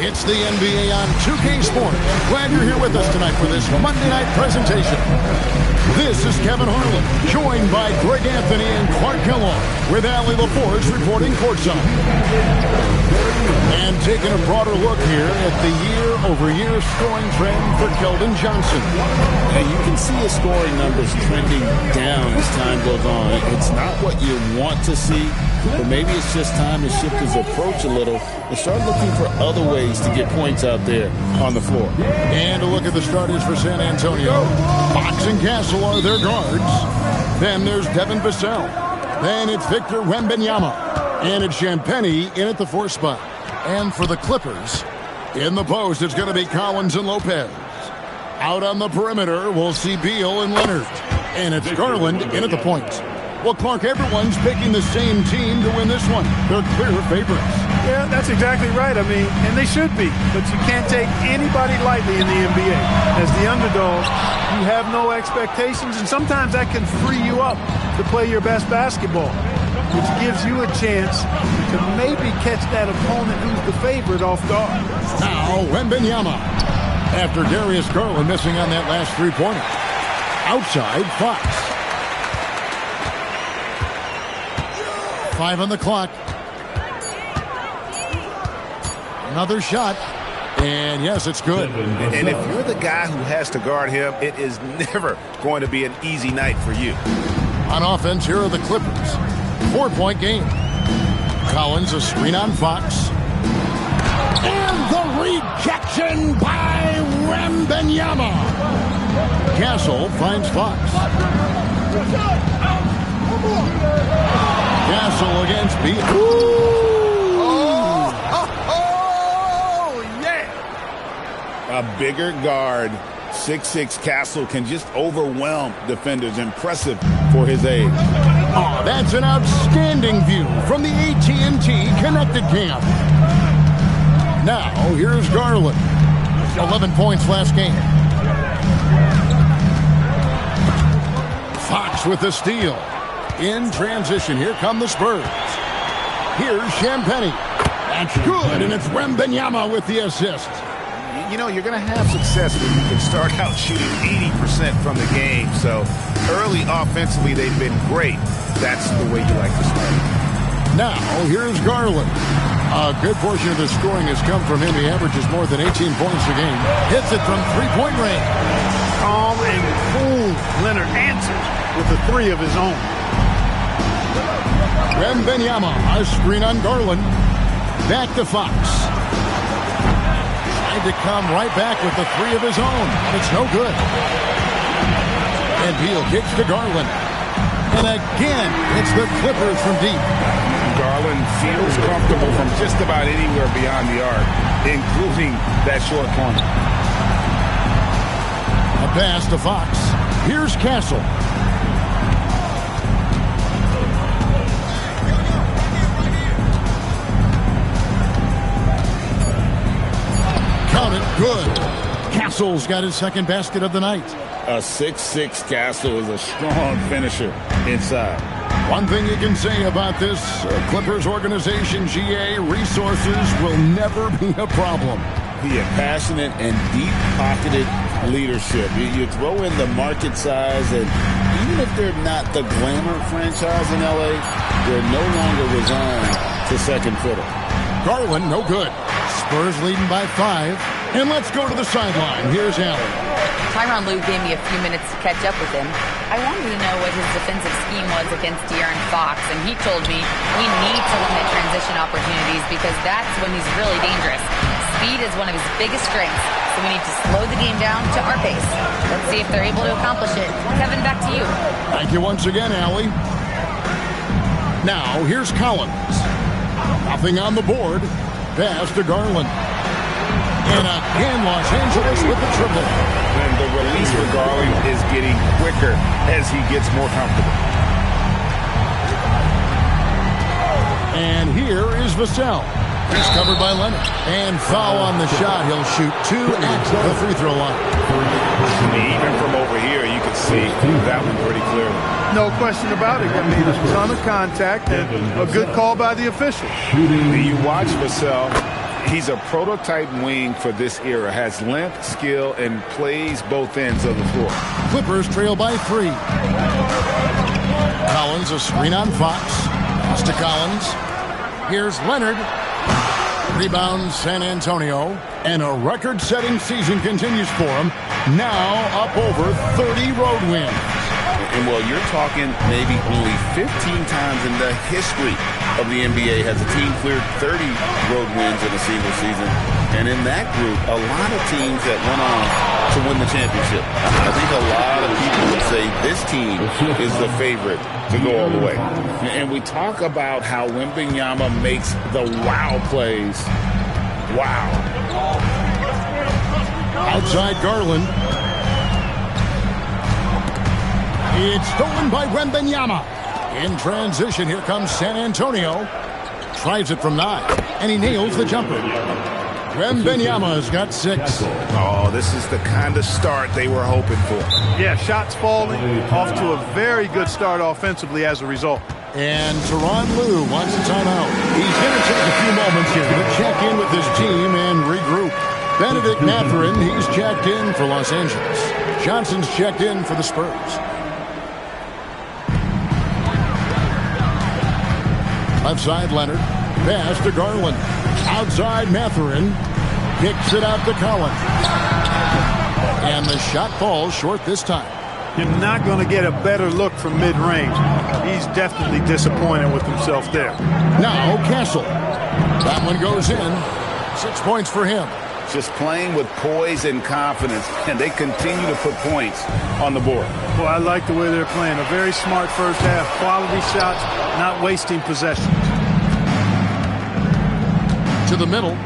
It's the NBA on 2K Sports. Glad you're here with us tonight for this Monday night presentation. This is Kevin Harlan, joined by Greg Anthony and Clark Kellogg, with Allie LaForge reporting courtside. And taking a broader look here at the year-over-year scoring trend for Keldon Johnson. And you can see his scoring numbers trending down as time goes on. It's not what you want to see, but maybe it's just time to shift his approach a little and start looking for other ways to get points out there on the floor. And a look at the starters for San Antonio. Fox and Castle are their guards. Then there's Devin Vassell. Then it's Victor Wembanyama. And it's Champagnie in at the 4th spot. And for the Clippers, in the post, it's going to be Collins and Lopez. Out on the perimeter, we'll see Beal and Leonard. And it's Garland in at the point. Well, Clark, everyone's picking the same team to win this one. They're clear favorites. Yeah, that's exactly right. I mean, and they should be. But you can't take anybody lightly in the NBA. As the underdog, you have no expectations, and sometimes that can free you up to play your best basketball, which gives you a chance to maybe catch that opponent who's the favorite off guard. Now, Wembanyama. After Darius Garland missing on that last three-pointer. Outside, Fox. 5 on the clock. Another shot. And yes, it's good. And if you're the guy who has to guard him, it is never going to be an easy night for you. On offense, here are the Clippers. 4-point game. Collins, a screen on Fox. And the rejection by Wembanyama. Castle finds Fox. Castle against Beal. A bigger guard, 6'6" Castle, can just overwhelm defenders. Impressive for his age. Oh, that's an outstanding view from the AT&T Connected Camp. Now, here's Garland. 11 points last game. Fox with the steal. In transition, here come the Spurs. Here's Champagnie. That's good, and it's Wembanyama with the assist. You know, you're going to have success when you can start out shooting 80% from the game. So early offensively, they've been great. That's the way you like to start. Now, here's Garland. A good portion of the scoring has come from him. He averages more than 18 points a game. Hits it from three-point range. Calm and cool. Leonard answers with a three of his own. Wembanyama, a screen on Garland. Back to Fox. To come right back with the three of his own. It's no good. And Beal kicks to Garland. And again, it's the Clippers from deep. Garland feels comfortable from just about anywhere beyond the arc, including that short corner. A pass to Fox. Here's Castle. Count it. Good. Castle's got his second basket of the night. A 6'6" Castle is a strong finisher inside. One thing you can say about this Clippers organization, GA, resources will never be a problem. He has passionate and deep-pocketed leadership. You throw in the market size, and even if they're not the glamour franchise in L.A., they're no longer resigned to second fiddle. Garland, no good. Spurs leading by 5. And let's go to the sideline. Here's Allen. Tyronn Lue gave me a few minutes to catch up with him. I wanted to know what his defensive scheme was against De'Aaron Fox, and he told me we need to limit transition opportunities because that's when he's really dangerous. Speed is one of his biggest strengths, so we need to slow the game down to our pace. Let's see if they're able to accomplish it. Kevin, back to you. Thank you once again, Allie. Now, here's Collins. Nothing on the board. Pass to Garland. And again, Los Angeles with the triple. And the release for Garland is getting quicker as he gets more comfortable. And here is Vassell. He's covered by Leonard. And foul on the shot. He'll shoot 2 at the free throw line. Even from over here, you can see that one pretty clearly. No question about it. He made a ton of contact and a good call by the official. You watch Vassell. He's a prototype wing for this era. Has length, skill, and plays both ends of the floor. Clippers trail by 3. Collins, a screen on Fox. Pass to Collins. Here's Leonard. Rebound San Antonio. And a record-setting season continues for him. Now up over 30 road wins. And well, you're talking maybe only 15 times in the history of the NBA has a team cleared 30 road wins in a single season. And in that group, a lot of teams that went on to win the championship. I think a lot of people would say this team is the favorite to go all the way. And we talk about how Wembanyama makes the wow plays. Wow. Outside Garland. It's stolen by Wembanyama. In transition, here comes San Antonio. Tries it from 9, and he nails the jumper. Wembanyama's got 6. Oh, this is the kind of start they were hoping for. Yeah, shots falling, off to a very good start offensively as a result. And Tyronn Lue wants a timeout. He's going to take a few moments here to check in with his team and regroup. Benedict Mathurin, he's checked in for Los Angeles. Johnson's checked in for the Spurs. Left side, Leonard. Pass to Garland. Outside, Mathurin. Kicks it out to Collins. And the shot falls short this time. You're not going to get a better look from mid-range. He's definitely disappointed with himself there. Now, Castle. That one goes in. 6 points for him. Just playing with poise and confidence, and they continue to put points on the board. Well, I like the way they're playing. A very smart first half. Quality shots, not wasting possessions. To the middle.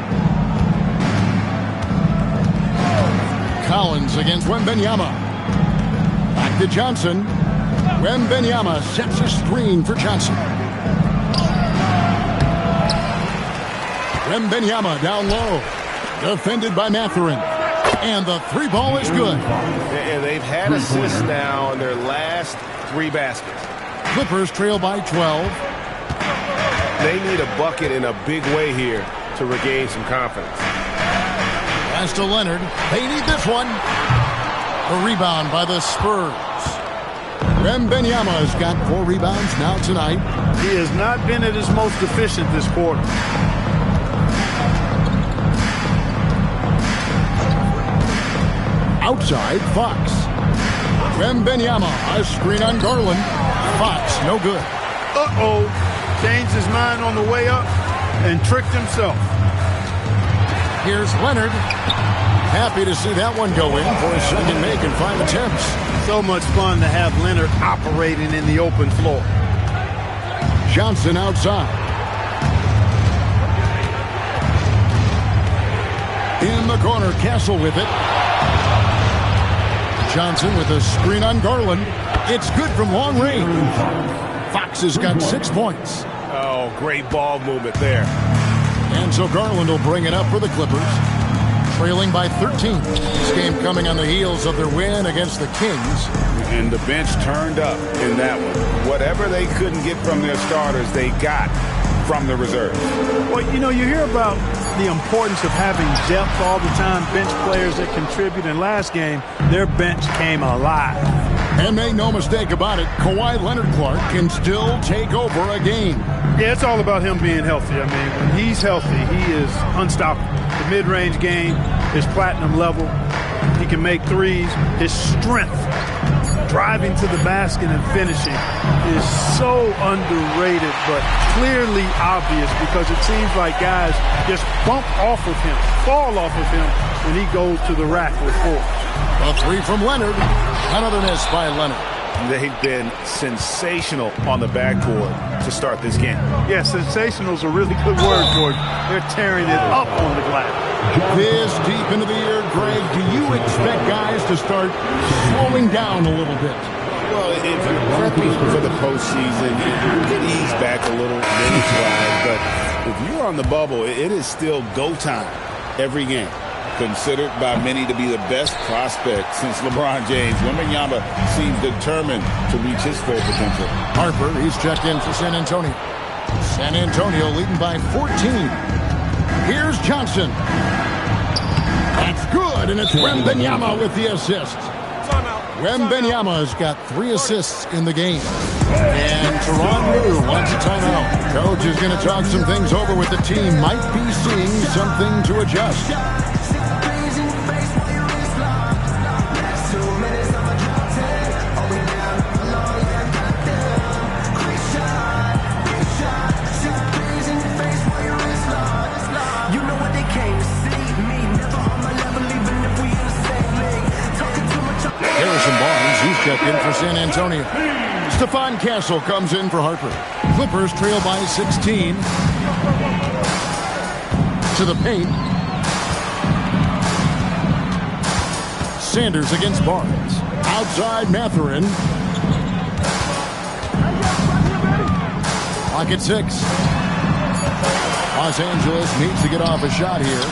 Collins against Wembanyama. Back to Johnson. Wembanyama sets a screen for Johnson. Wembanyama down low. Defended by Mathurin. And the 3 ball is good. And they've had assists now in their last 3 baskets. Clippers trail by 12. They need a bucket in a big way here to regain some confidence. Pass to Leonard. They need this one. A rebound by the Spurs. Wembanyama has got 4 rebounds now tonight. He has not been at his most efficient this quarter. Outside, Fox. Wembanyama, a screen on Garland. Fox, no good. Uh-oh. Changed his mind on the way up and tricked himself. Here's Leonard. Happy to see that one go in for a second make in 5 attempts. So much fun to have Leonard operating in the open floor. Johnson outside. In the corner, Castle with it. Johnson with a screen on Garland. It's good from long range. Fox has got 6 points. Oh, great ball movement there. And so Garland will bring it up for the Clippers. Trailing by 13. This game coming on the heels of their win against the Kings. And the bench turned up in that one. Whatever they couldn't get from their starters, they got from the reserves. Well, you know, you hear about the importance of having depth all the time, bench players that contribute. In last game, their bench came alive. And make no mistake about it, Kawhi Leonard-Clark can still take over a game. Yeah, it's all about him being healthy. I mean, when he's healthy, he is unstoppable. The mid-range game is platinum level. He can make threes. His strength, driving to the basket and finishing, is so underrated, but clearly obvious because it seems like guys just bump off of him, fall off of him when he goes to the rack with 4. A 3 from Leonard. Another miss by Leonard. They've been sensational on the backboard to start this game. Yeah, sensational is a really good word for it. They're tearing it up on the glass. This deep into the year, Greg, do you expect guys to start slowing down a little bit? Well, if you're prepping for the postseason, you can ease back a little minutes-wise, but if you're on the bubble, it is still go time every game. Considered by many to be the best prospect since LeBron James, Wembanyama seems determined to reach his full potential. Harper, he's checked in for San Antonio. San Antonio leading by 14. Here's Johnson. That's good, and it's Wembanyama with the assist. Wembanyama's got 3 assists in the game. And Toronto wants a timeout. Coach is going to talk some things over with the team. Might be seeing something to adjust. Harrison Barnes, he's checked in for San Antonio. Stephon Castle comes in for Harper. Clippers trail by 16. To the paint. Sanders against Barnes. Outside Mathurin. Clock at 6. Los Angeles needs to get off a shot here.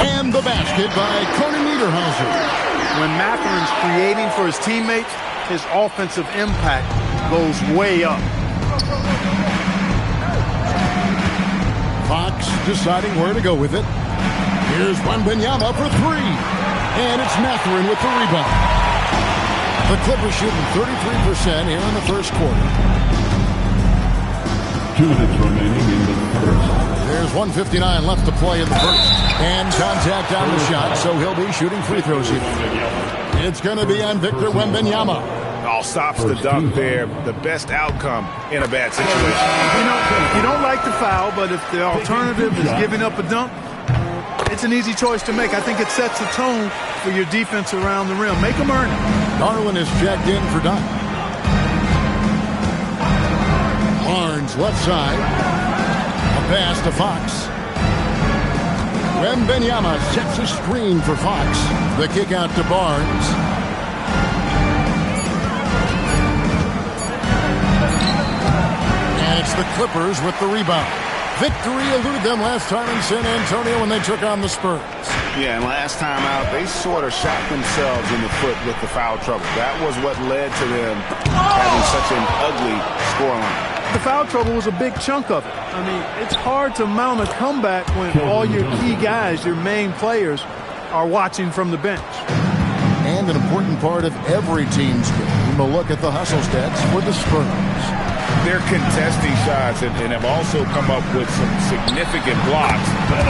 And the basket by Coney Niederhauser. When Mathurin's creating for his teammates, his offensive impact goes way up. Fox deciding where to go with it. Here's Wembanyama for 3. And it's Mathurin with the rebound. The Clippers shooting 33% here in the first quarter. 2 minutes remaining in the first. There's 1:59 left to play in the first. And contact on the shot, so he'll be shooting free throws here. It's going to be on Victor Wembanyama. All stops the dunk there. The best outcome in a bad situation. You don't like the foul, but if the alternative is giving up a dunk, it's an easy choice to make. I think it sets the tone for your defense around the rim. Make them earn it. Garland is checked in for dunk. Barnes left side. A pass to Fox. Wembanyama sets a screen for Fox. The kick out to Barnes. And it's the Clippers with the rebound. Victory eluded them last time in San Antonio when they took on the Spurs. Yeah, and last time out, they sort of shot themselves in the foot with the foul trouble. That was what led to them having such an ugly scoreline. The foul trouble was a big chunk of it. I mean, it's hard to mount a comeback when all your key guys, your main players, are watching from the bench. And an important part of every team's game, a look at the hustle stats for the Spurs. They're contesting shots and have also come up with some significant blocks,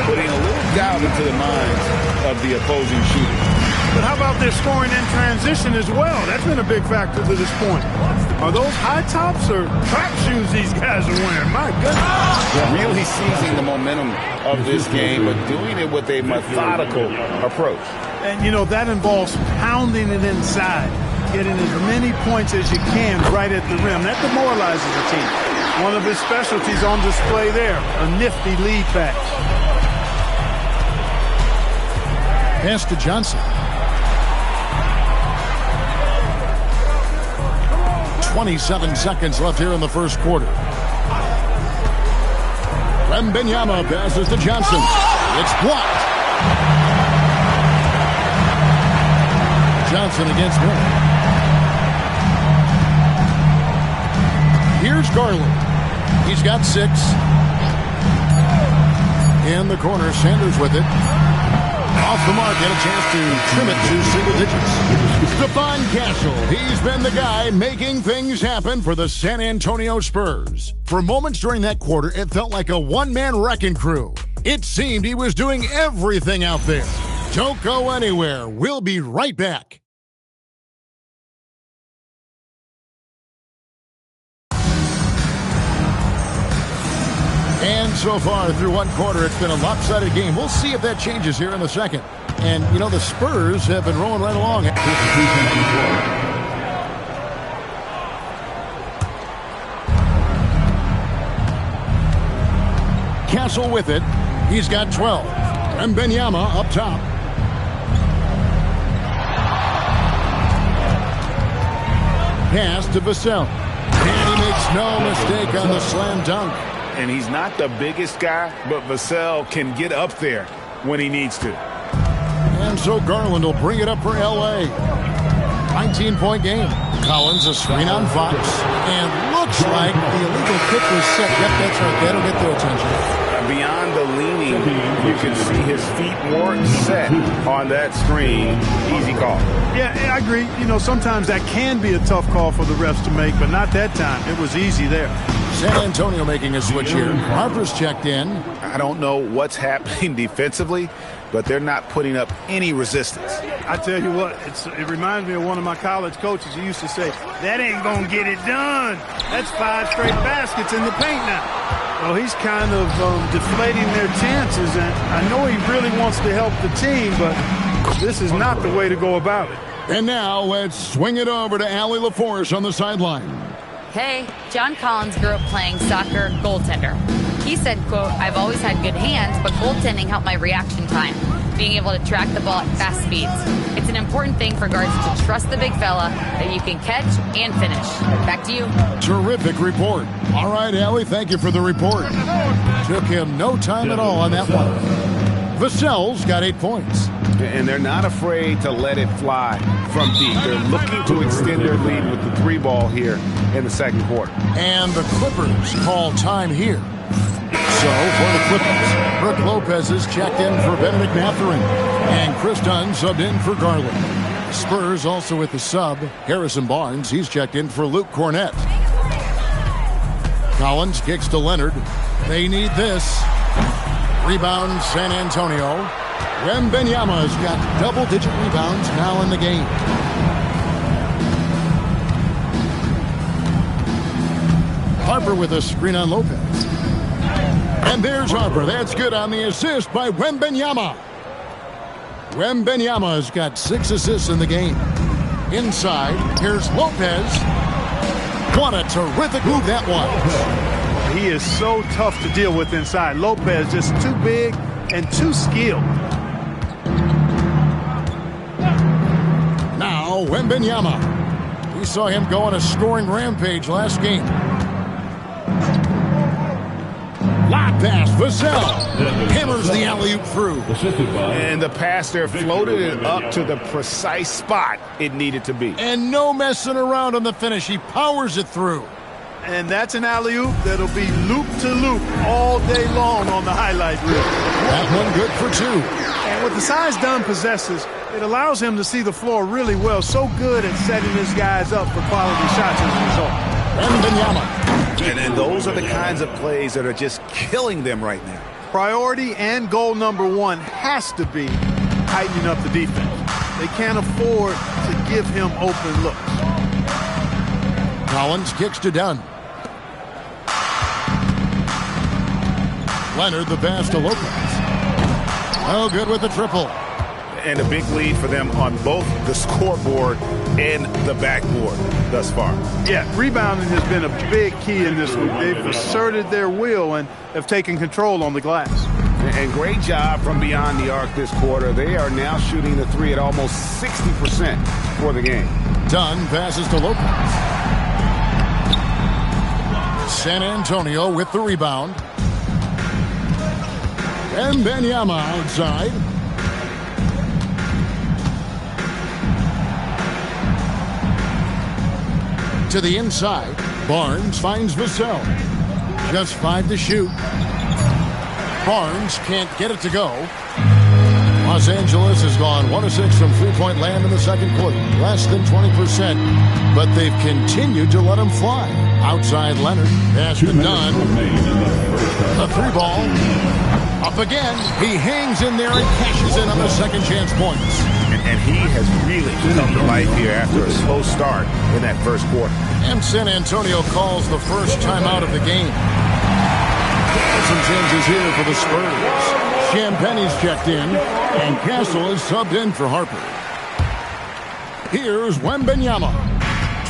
putting a little doubt into the minds of the opposing shooter. But how about their scoring in transition as well? That's been a big factor to this point. Are those high tops or track shoes these guys are wearing? My goodness. Really seizing the momentum of this game, but doing it with a methodical approach. And, you know, that involves pounding it inside, getting as many points as you can right at the rim. That demoralizes the team. One of his specialties on display there, a nifty lead pass. Pass to Johnson. 27 seconds left here in the first quarter. Wembanyama passes to Johnson. It's blocked. Johnson against Miller. Here's Garland. He's got 6. In the corner, Sanders with it. Off the mark, get a chance to trim it to single digits. Stephon Castle, he's been the guy making things happen for the San Antonio Spurs. For moments during that quarter, it felt like a one-man wrecking crew. It seemed he was doing everything out there. Don't go anywhere. We'll be right back. And so far through one quarter, it's been a lopsided game. We'll see if that changes here in the second. And, you know, the Spurs have been rolling right along. Castle with it. He's got 12. And Wembanyama up top. Pass to Vassell. And he makes no mistake on the slam dunk. And he's not the biggest guy, but Vassell can get up there when he needs to. And so Garland will bring it up for L.A. 19-point game. Collins, a screen on Fox. And looks like the illegal kick was set. Yep, that's right. That'll get their attention. beyond the leaning, you can see his feet more set on that screen. Easy call. Yeah, I agree. You know, sometimes that can be a tough call for the refs to make, but not that time. It was easy there. San Antonio making a switch here. Harper's checked in. I don't know what's happening defensively, but they're not putting up any resistance. I tell you what, it reminds me of one of my college coaches. He used to say, that ain't going to get it done. That's 5 straight baskets in the paint now. Well, he's kind of deflating their chances, and I know he really wants to help the team, but this is not the way to go about it. And now let's swing it over to Allie LaForce on the sideline. Hey, John Collins grew up playing soccer goaltender. He said, quote, I've always had good hands, but goaltending helped my reaction time, being able to track the ball at fast speeds. It's an important thing for guards to trust the big fella that you can catch and finish. Back to you. Terrific report. All right, Allie, thank you for the report. Took him no time at all on that one. Vassell's got 8 points. And they're not afraid to let it fly from deep. They're looking to extend their lead with the 3 ball here in the second quarter. And the Clippers call time here. So, for the Clippers, Brook Lopez is checked in for Benedict Mathurin, and Chris Dunn subbed in for Garland. Spurs also with the sub, Harrison Barnes. He's checked in for Luke Cornett. Collins kicks to Leonard. They need this. Rebound, San Antonio. Wembanyama's got double-digit rebounds now in the game. Harper with a screen on Lopez. And there's Harper. That's good on the assist by Wembanyama. Wembanyama's got 6 assists in the game. Inside, here's Lopez. What a terrific move that was. He is so tough to deal with inside. Lopez just too big and too skilled. Now, Wembanyama. We saw him go on a scoring rampage last game. Lob pass, Vassell hammers the alley-oop through. And the pass there floated it up to the precise spot it needed to be. And no messing around on the finish. He powers it through. And that's an alley-oop that'll be loop-to-loop all day long on the highlight reel. That one good for 2. And with the size Dunn possesses, it allows him to see the floor really well. So good at setting his guys up for quality shots as a result. Wembanyama. And those are the kinds of plays that are just killing them right now. Priority and goal number 1 has to be tightening up the defense. They can't afford to give him open looks. Collins kicks to Dunn. Leonard the pass to Lopez. Oh, good with the triple. And a big lead for them on both the scoreboard and the backboard thus far. Yeah, rebounding has been a big key in this one. They've asserted their will and have taken control on the glass. And great job from beyond the arc this quarter. They are now shooting the 3 at almost 60% for the game. Dunn passes to Lopez. San Antonio with the rebound. And Wembanyama outside. To the inside. Barnes finds Vassell. Just 5 to shoot. Barnes can't get it to go. Los Angeles has gone 1 of 6 from three-point land in the second quarter. Less than 20%. But they've continued to let him fly. Outside Leonard. Pass to Dunn. The 3-ball. Up again. He hangs in there and cashes in on the second chance points. And he has really come to life here after a slow start in that first quarter. And San Antonio calls the first timeout of the game. Some changes here for the Spurs. Champagne's checked in, and Castle is subbed in for Harper. Here's Wembanyama.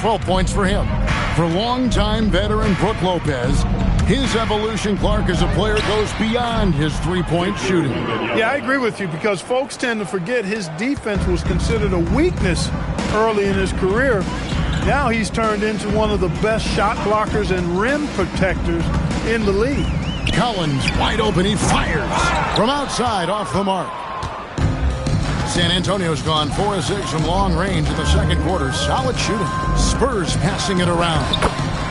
12 points for him. For longtime veteran Brook Lopez, his evolution, Clark, as a player goes beyond his three-point shooting. Yeah, I agree with you because folks tend to forget his defense was considered a weakness early in his career. Now he's turned into one of the best shot blockers and rim protectors in the league. Collins wide open. He fires from outside off the mark. San Antonio's gone 4 of 6 from long range in the second quarter. Solid shooting. Spurs passing it around.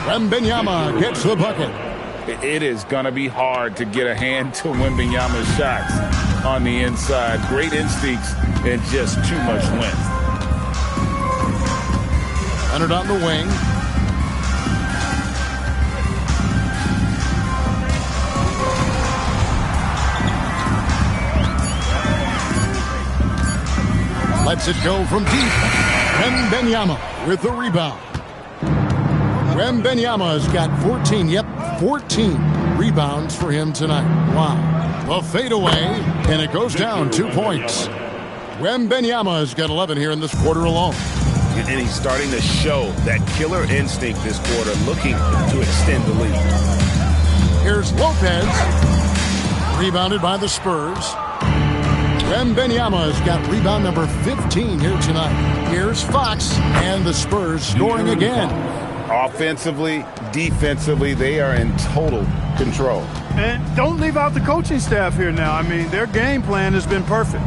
Wembanyama gets the bucket. it is going to be hard to get a hand to Wembanyama's shots on the inside. Great instincts and just too much length. Leonard on the wing. Lets it go from deep. Wembanyama with the rebound. Wembanyama's got 14 rebounds for him tonight. Wow. The fadeaway, and it goes down 2 points. Wembanyama's got 11 here in this quarter alone. And he's starting to show that killer instinct this quarter, looking to extend the lead. Here's Lopez. Rebounded by the Spurs. Wembanyama's got rebound number 15 here tonight. Here's Fox, and the Spurs scoring again. Offensively, defensively, they are in total control. And don't leave out the coaching staff here now. I mean, their game plan has been perfect.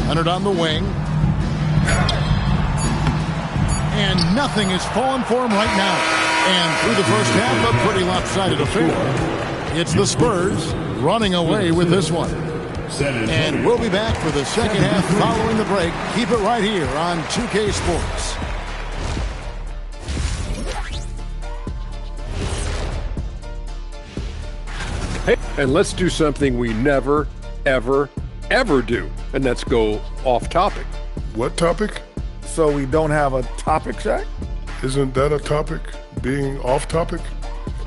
Leonard on the wing. And nothing is falling for him right now. And through the first half, a pretty lopsided affair. It's the Spurs running away with this one. And we'll be back for the second half following the break. Keep it right here on 2K Sports. Hey, and let's do something we never, ever, ever do, and that's go off topic. What topic? So we don't have a topic, Shaq? Isn't that a topic? Being off topic?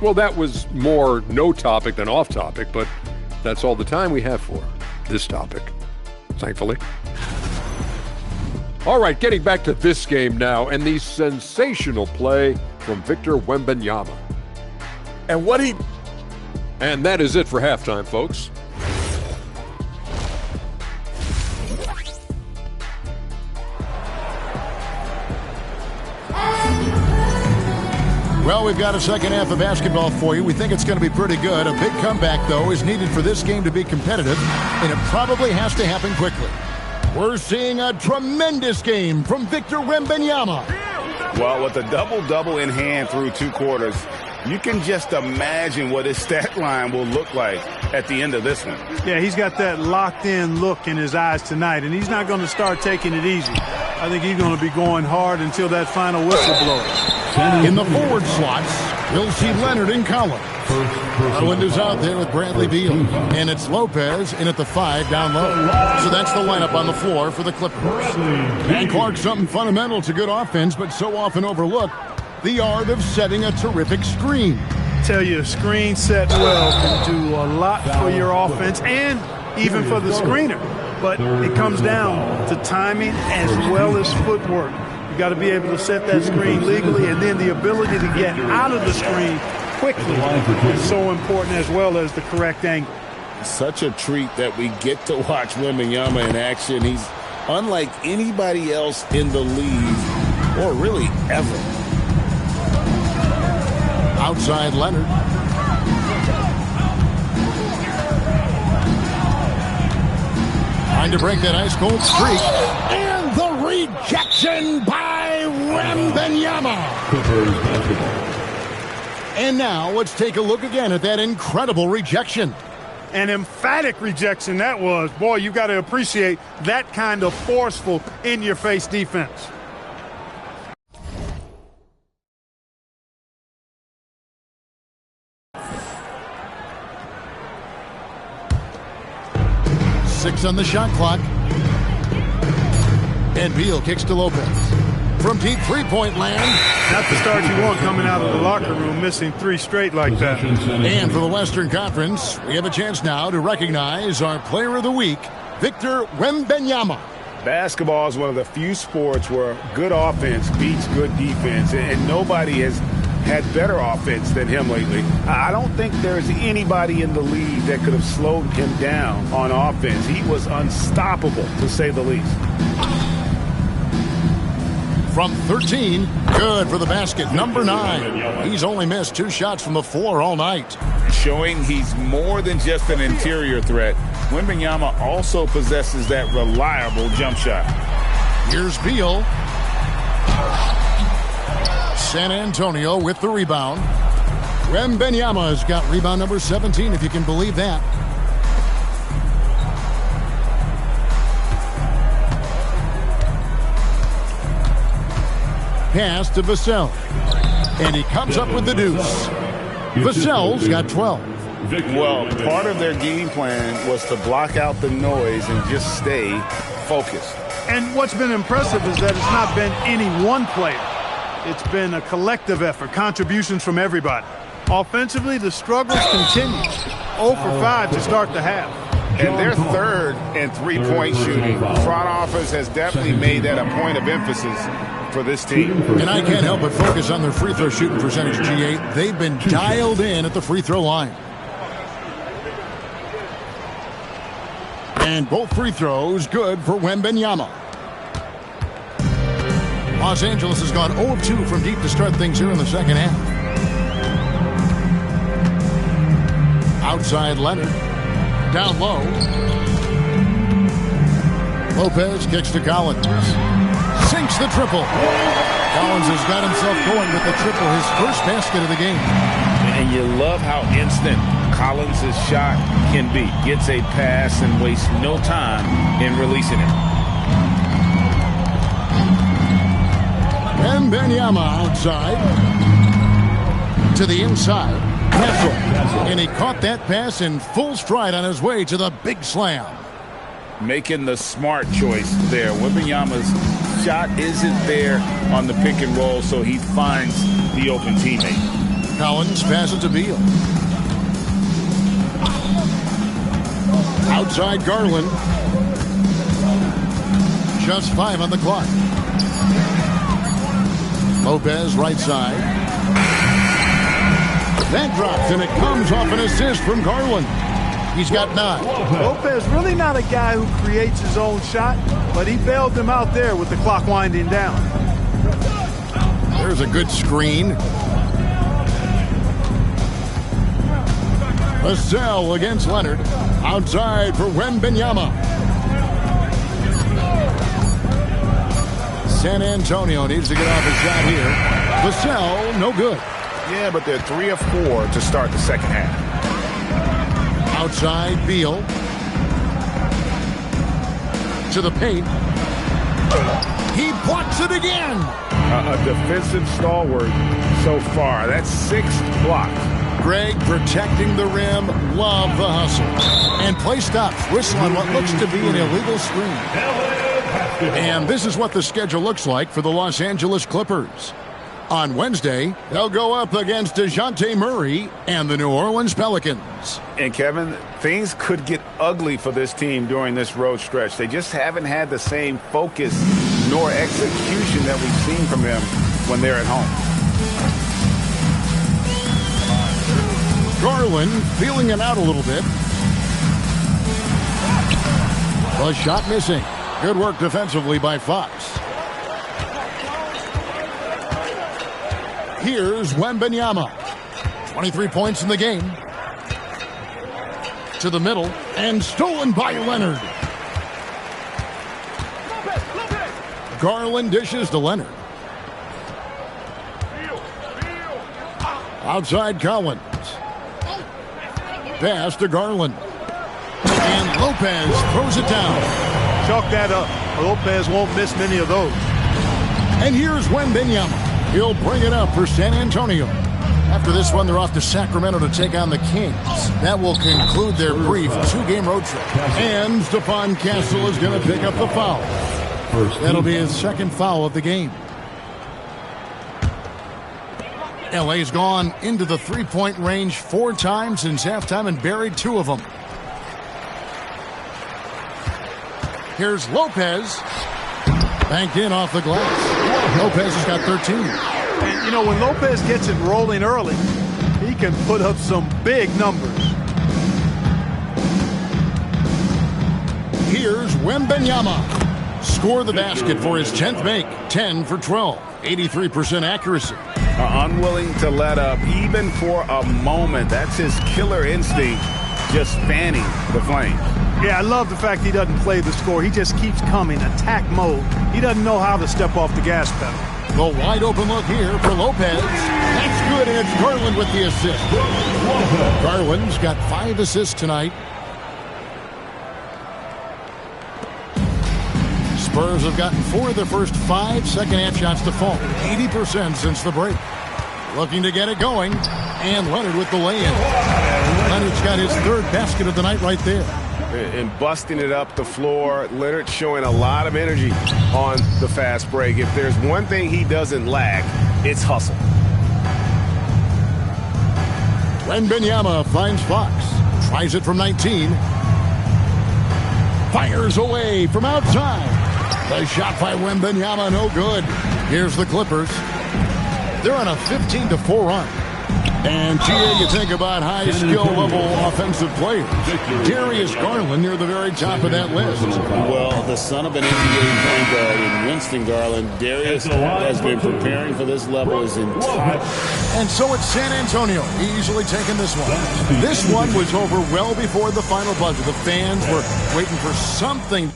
Well, that was more no topic than off topic, but that's all the time we have for this topic, thankfully. All right, getting back to this game now, and the sensational play from Victor Wembanyama. And that is it for halftime, folks. Well, we've got a second half of basketball for you. We think it's going to be pretty good. A big comeback, though, is needed for this game to be competitive, and it probably has to happen quickly. We're seeing a tremendous game from Victor Wembanyama. Well, with a double-double in hand through 2 quarters, you can just imagine what his stat line will look like at the end of this one. Yeah, he's got that locked-in look in his eyes tonight, and he's not going to start taking it easy. I think he's going to be going hard until that final whistle blows. In the forward slots, we'll see Leonard and Collins. Garland is out there with Bradley Beal. And it's Lopez in at the 5 down low. So that's the lineup on the floor for the Clippers. And Clark, something fundamental to good offense, but so often overlooked, the art of setting a terrific screen. Tell you, a screen set well can do a lot for your offense and even for the screener. But it comes down to timing as well as footwork. You got to be able to set that screen legally, and then the ability to get out of the screen quickly is so important, as well as the correct angle. Such a treat that we get to watch Wembanyama in action. He's unlike anybody else in the league, or really ever. Outside Leonard. Trying to break that ice-cold streak. And the rejection by Wembanyama. And now let's take a look again at that incredible rejection. An emphatic rejection that was. Boy, you got to appreciate that kind of forceful, in-your-face defense. Six on the shot clock. And Beal kicks to Lopez. From deep three-point land. Not the start you want coming out of the locker room, missing 3 straight like that. And for the Western Conference, we have a chance now to recognize our Player of the Week, Victor Wembanyama. Basketball is one of the few sports where good offense beats good defense, and nobody has had better offense than him lately. I don't think there's anybody in the league that could have slowed him down on offense. He was unstoppable, to say the least. From 13, good for the basket. Number 9. He's only missed 2 shots from the floor all night. Showing he's more than just an interior threat, Wembanyama also possesses that reliable jump shot. Here's Beal. San Antonio with the rebound. Wembanyama's got rebound number 17, if you can believe that. Pass to Vassell. And he comes up with the deuce. Vassell's got 12. Well, part of their game plan was to block out the noise and just stay focused. And what's been impressive is that it's not been any one player. It's been a collective effort, contributions from everybody. Offensively, the struggles continue. 0 for 5 to start the half. And they're third in three-point shooting. Front office has definitely made that a point of emphasis for this team. And I can't help but focus on their free throw shooting percentage, G8. They've been dialed in at the free throw line. And both free throws good for Wembanyama. Los Angeles has gone 0 of 2 from deep to start things here in the second half. Outside Leonard. Down low. Lopez kicks to Collins. Sinks the triple. Collins has got himself going with the triple, his first basket of the game. And you love how instant Collins' shot can be. Gets a pass and wastes no time in releasing it. Wembanyama outside. To the inside. Castle. And he caught that pass in full stride on his way to the big slam. Making the smart choice there. Wembanyama's shot isn't there on the pick and roll, so he finds the open teammate. Collins passes to Beal. Outside Garland. Just 5 on the clock. Lopez right side. That drops, and it comes off an assist from Garland. He's got 9. Lopez really not a guy who creates his own shot, but he bailed them out there with the clock winding down. There's a good screen. Vassell against Leonard. Outside for Wembanyama. San Antonio needs to get off a shot here. Vassell, no good. Yeah, but they're 3 of 4 to start the second half. Outside Beal. To the paint. He blocks it again. A defensive stalwart so far. That's 6 blocks. Greg protecting the rim. Love the hustle. And play stops. Whistle on what looks to be an illegal screen. And this is what the schedule looks like for the Los Angeles Clippers. On Wednesday, they'll go up against DeJounte Murray and the New Orleans Pelicans. And, Kevin, things could get ugly for this team during this road stretch. They just haven't had the same focus nor execution that we've seen from them when they're at home. Garland feeling it out a little bit. A shot missing. Good work defensively by Fox. Here's Wembanyama. 23 points in the game. To the middle. And stolen by Leonard. Garland dishes to Leonard. Outside Collins. Pass to Garland. And Lopez throws it down. Chalk that up. Lopez won't miss many of those. And here's Wembanyama. He'll bring it up for San Antonio. After this one, they're off to Sacramento to take on the Kings. That will conclude their brief 2-game road trip. And Stephon Castle is going to pick up the foul. That'll be his second foul of the game. LA's gone into the three-point range 4 times since halftime and buried 2 of them. Here's Lopez. Banked in off the glass. Lopez has got 13. And, you know, when Lopez gets it rolling early, he can put up some big numbers. Here's Wembanyama. Score the basket for his 10th make. 10 for 12. 83% accuracy. Unwilling to let up even for a moment. That's his killer instinct, just fanning the flames. Yeah, I love the fact he doesn't play the score. He just keeps coming, attack mode. He doesn't know how to step off the gas pedal. The wide open look here for Lopez. That's good, and it's Garland with the assist. Garland's got 5 assists tonight. Spurs have gotten 4 of their first 5 second-half shots to fall. 80% since the break. Looking to get it going. And Leonard with the lay-in. Leonard's got his 3rd basket of the night right there. And busting it up the floor. Leonard showing a lot of energy on the fast break. If there's one thing he doesn't lack, it's hustle. Wembanyama finds Fox. Tries it from 19. Fires away from outside. The shot by Wembanyama, no good. Here's the Clippers. They're on a 15-4 run. And, Tia, you think about high skill level offensive players. Darius Garland near the very top of that list. Well, the son of an NBA point guard in Winston Garland, Darius has been preparing for this level his entire. And so it's San Antonio easily taking this one. This one was over well before the final buzzer. The fans were waiting for something.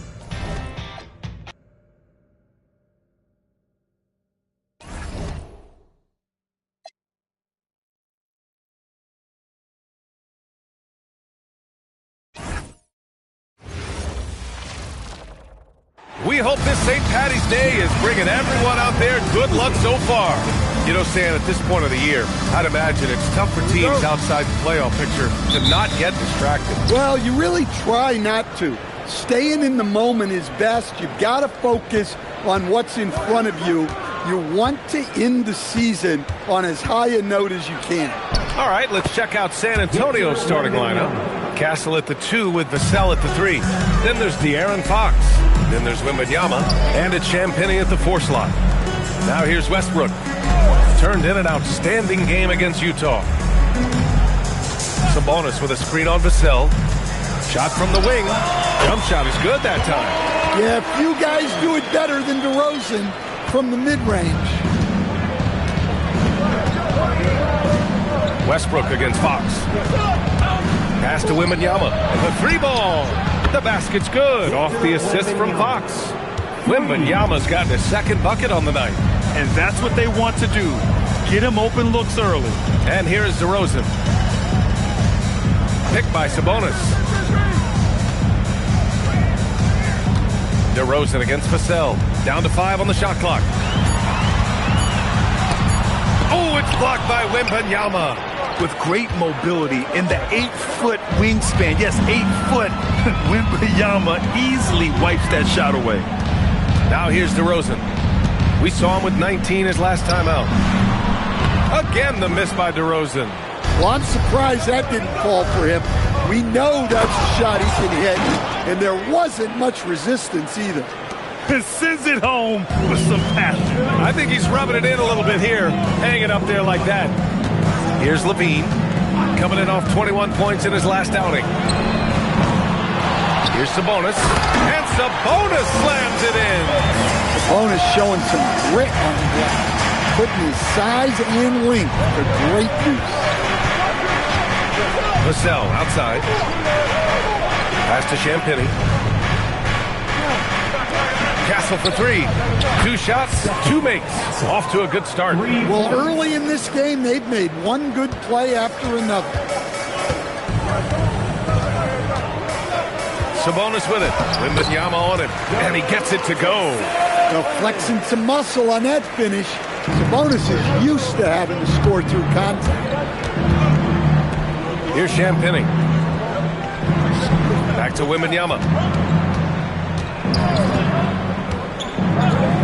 We hope this St. Paddy's Day is bringing everyone out there good luck so far. You know, Stan, at this point of the year, I'd imagine it's tough for teams outside the playoff picture to not get distracted. Well, you really try not to. Staying in the moment is best. You've got to focus on what's in front of you. You want to end the season on as high a note as you can. All right, let's check out San Antonio's starting lineup. Castle at the 2 with Vassell at the 3. Then there's De'Aaron Fox. Then there's Wembanyama and it's Champagnie at the 4 slot. Now here's Westbrook. Turned in an outstanding game against Utah. Sabonis with a screen on Vassell. Shot from the wing. Jump shot is good that time. Yeah, few guys do it better than DeRozan from the mid-range. Westbrook against Fox. Pass to Wembanyama. The 3-ball. The basket's good. Off the assist from Fox. Wembanyama's gotten his 2nd bucket on the night. And that's what they want to do. Get him open looks early. And here is DeRozan. Picked by Sabonis. DeRozan against Vassell. Down to 5 on the shot clock. Oh, it's blocked by Wembanyama. With great mobility in the 8-foot wingspan. Yes, 8 foot. Wembanyama easily wipes that shot away. Now here's DeRozan. We saw him with 19 his last time out. Again, the miss by DeRozan. Well, I'm surprised that didn't fall for him. We know that's a shot he can hit, and there wasn't much resistance either. Sends it home with some passion. I think he's rubbing it in a little bit here, hanging up there like that. Here's Levine, coming in off 21 points in his last outing. Here's Sabonis, and Sabonis slams it in. Sabonis showing some grit on the block, putting his size and length to great use. Vassell outside. Pass to Champagnie. Castle for 3. 2 shots, 2 makes. Off to a good start. Well, early in this game, they've made one good play after another. Sabonis with it. Wembanyama on him. And he gets it to go. Now flexing some muscle on that finish. Sabonis is used to having to score through contact. Here's Champagnie. Back to Wembanyama.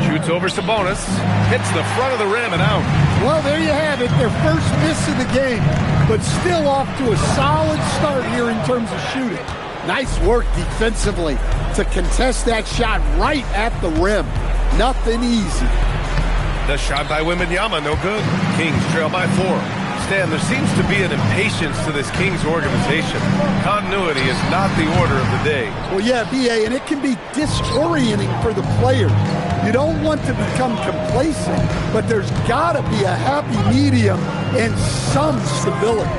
Shoots over Sabonis. Hits the front of the rim and out. Well, there you have it. Their first miss of the game, but still off to a solid start here in terms of shooting. Nice work defensively to contest that shot right at the rim. Nothing easy. The shot by Wembanyama, no good. Kings trail by 4. Stan, there seems to be an impatience to this Kings organization. Continuity is not the order of the day. Well, yeah, B.A., and it can be disorienting for the players. You don't want to become complacent, but there's got to be a happy medium and some stability.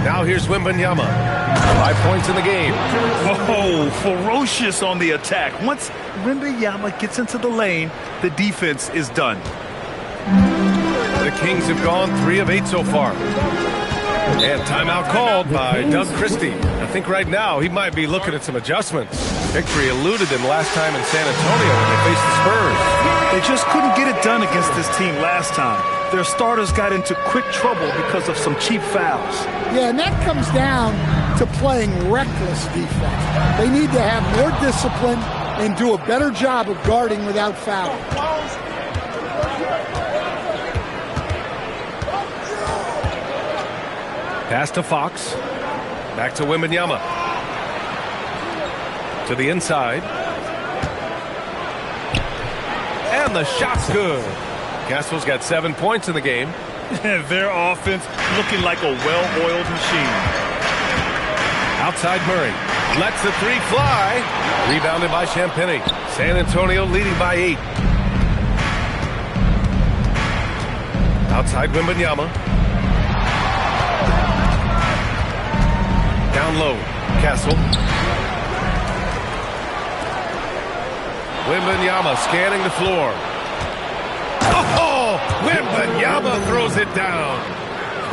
Now here's Wembanyama. 5 points in the game. Oh, ferocious on the attack. Once Wembanyama gets into the lane, the defense is done. Kings have gone 3 of 8 so far. And timeout called by Doug Christie. I think right now he might be looking at some adjustments. Victory eluded them last time in San Antonio when they faced the Spurs. They just couldn't get it done against this team last time. Their starters got into quick trouble because of some cheap fouls. Yeah, and that comes down to playing reckless defense. They need to have more discipline and do a better job of guarding without fouling. Pass to Fox. Back to Wembanyama. To the inside. And the shot's good. Castle's got 7 points in the game. Their offense looking like a well-oiled machine. Outside Murray. Lets the 3 fly. Rebounded by Champagnie. San Antonio leading by 8. Outside Wembanyama. Down low. Castle. Wembanyama scanning the floor. Oh! Wembanyama throws it down.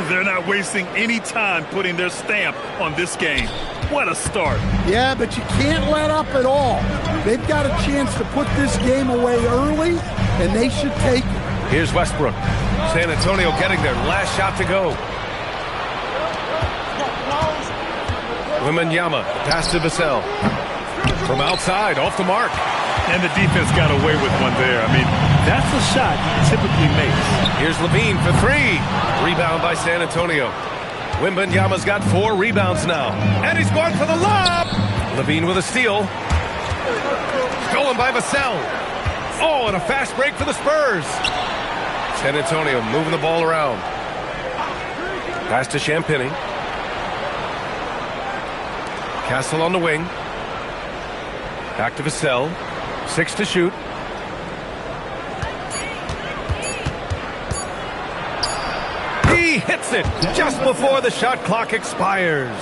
They're not wasting any time putting their stamp on this game. What a start. Yeah, but you can't let up at all. They've got a chance to put this game away early, and they should take it. Here's Westbrook. San Antonio getting their last shot to go. Wembanyama, pass to Vassell. From outside, off the mark. And the defense got away with one there. I mean, that's a shot he typically makes. Here's Levine for 3. Rebound by San Antonio. Wembanyama's got 4 rebounds now. And he's going for the lob. Levine with a steal. Stolen by Vassell. Oh, and a fast break for the Spurs. San Antonio moving the ball around. Pass to Champagnie. Castle on the wing. Back to Vassell. 6 to shoot. He hits it just before the shot clock expires.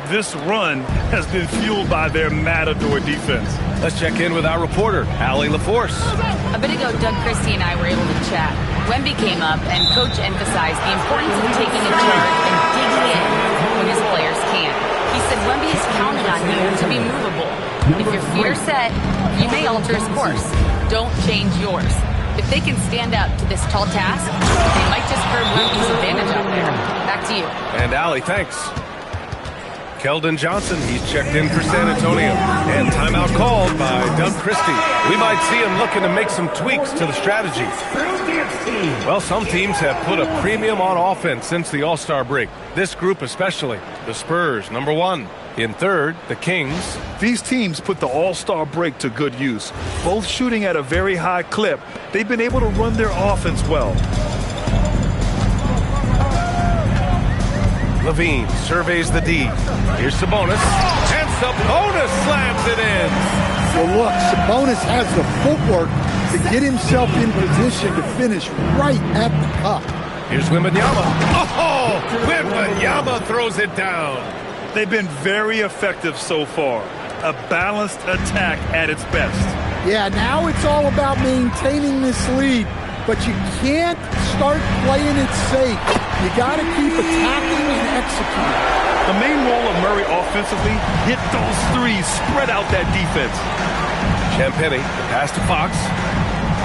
This run has been fueled by their matador defense. Let's check in with our reporter, Allie LaForce. A bit ago, Doug Christie and I were able to chat. Wemby came up, and Coach emphasized the importance of taking a charge and digging in when his players can't. He said Wemby is counted on you to be movable. If your feet are set, you may alter his course. Don't change yours. If they can stand up to this tall task, they might just curb Wemby's advantage out there. Back to you. And Allie, thanks. Keldon Johnson, he's checked in for San Antonio. And timeout called by Doug Christie. We might see him looking to make some tweaks to the strategy. Well, some teams have put a premium on offense since the All-Star break. This group especially. The Spurs, number 1. In third, the Kings. These teams put the All-Star break to good use. Both shooting at a very high clip. They've been able to run their offense well. Levine surveys the D. Here's Sabonis. And Sabonis slams it in. Well, look, Sabonis has the footwork to get himself in position to finish right at the cup. Here's Wembanyama. Oh, Wembanyama throws it down. They've been very effective so far. A balanced attack at its best. Yeah, now it's all about maintaining this lead, but you can't start playing it safe. You got to keep attacking and executing. The main role of Murray offensively, hit those threes, spread out that defense. Champagnie, pass to Fox.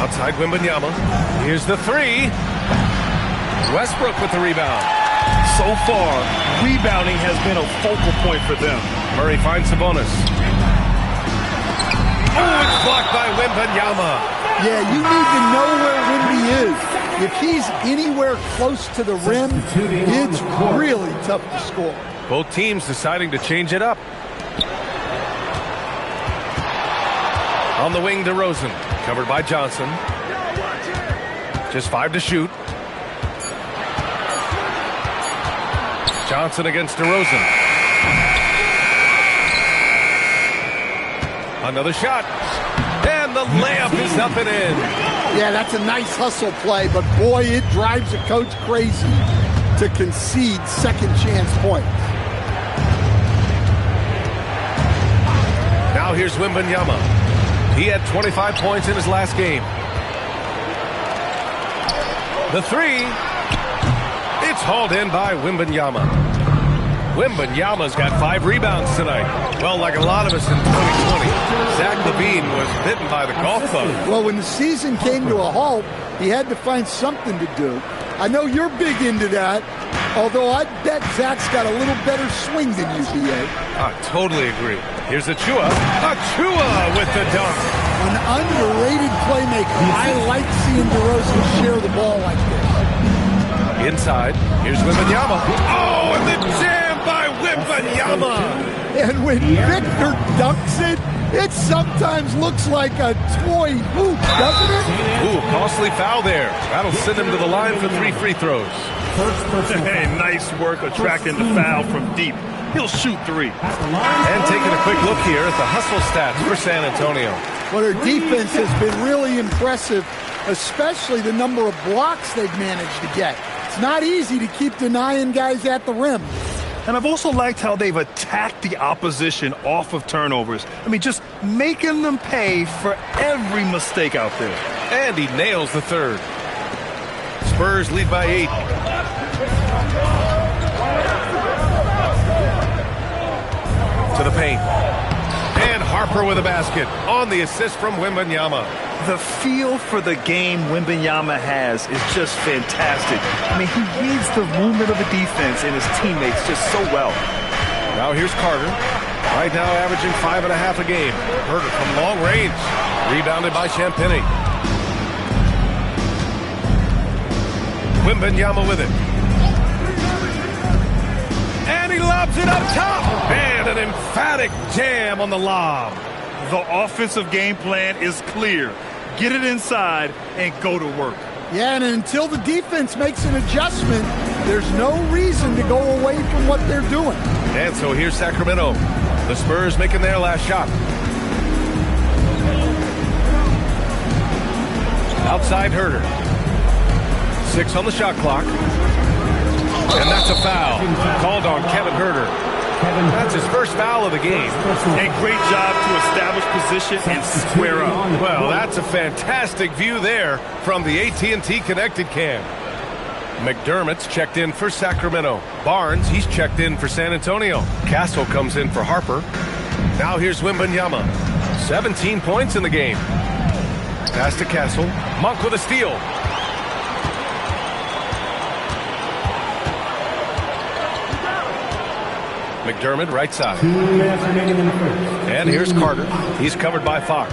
Outside Wembanyama. Here's the 3. Westbrook with the rebound. So far, rebounding has been a focal point for them. Murray finds Sabonis. Oh, it's blocked by Wembanyama. Yeah, you need to know where Wemby is. If he's anywhere close to the rim, it's really tough to score. Both teams deciding to change it up. On the wing, DeRozan. Covered by Johnson. Just 5 to shoot. Johnson against DeRozan. Another shot. And the layup is up and in. Yeah, that's a nice hustle play, but boy, it drives a coach crazy to concede second chance points. Now here's Wembanyama. He had 25 points in his last game. The three. It's hauled in by Wembanyama. Wembanyama's got 5 rebounds tonight. Well, like a lot of us in 2020, Zach LaVine was bitten by the golf bug. Well, when the season came to a halt, he had to find something to do. I know you're big into that, although I bet Zach's got a little better swing than UVA. I totally agree. Here's Achua. Achua with the dunk. An underrated playmaker. I like seeing DeRozan share the ball like this. Inside, here's Wembanyama. Oh, and the jam by Wembanyama. And when Victor dunks it, it sometimes looks like a toy hoop, doesn't it? Ooh, costly foul there. That'll send him to the line for 3 free throws. Hey, nice work attracting the foul from deep. He'll shoot 3. And taking a quick look here at the hustle stats for San Antonio. Well, their defense has been really impressive, especially the number of blocks they've managed to get. It's not easy to keep denying guys at the rim. And I've also liked how they've attacked the opposition off of turnovers. I mean, just making them pay for every mistake out there. And he nails the third. Spurs lead by 8. To the paint. And Harper with a basket on the assist from Wembanyama. The feel for the game Wembanyama has is just fantastic. I mean, he reads the movement of the defense and his teammates just so well. Now here's Carter. Right now averaging 5.5 a game. Herter from long range. Rebounded by Champagnie. Wembanyama with it. And he lobs it up top. And an emphatic jam on the lob. The offensive game plan is clear. Get it inside and go to work. Yeah, and until the defense makes an adjustment, there's no reason to go away from what they're doing. And so here's Sacramento. The Spurs making their last shot. Outside Herter. 6 on the shot clock. And that's a foul. Called on Kevin Herter. That's his first foul of the game. And great job to establish position and square up. Well, that's a fantastic view there from the AT&T Connected Cam. McDermott's checked in for Sacramento. Barnes, he's checked in for San Antonio. Castle comes in for Harper. Now here's Wembanyama. 17 points in the game. Pass to Castle. Monk with a steal. McDermott, right side. And here's Carter. He's covered by Fox.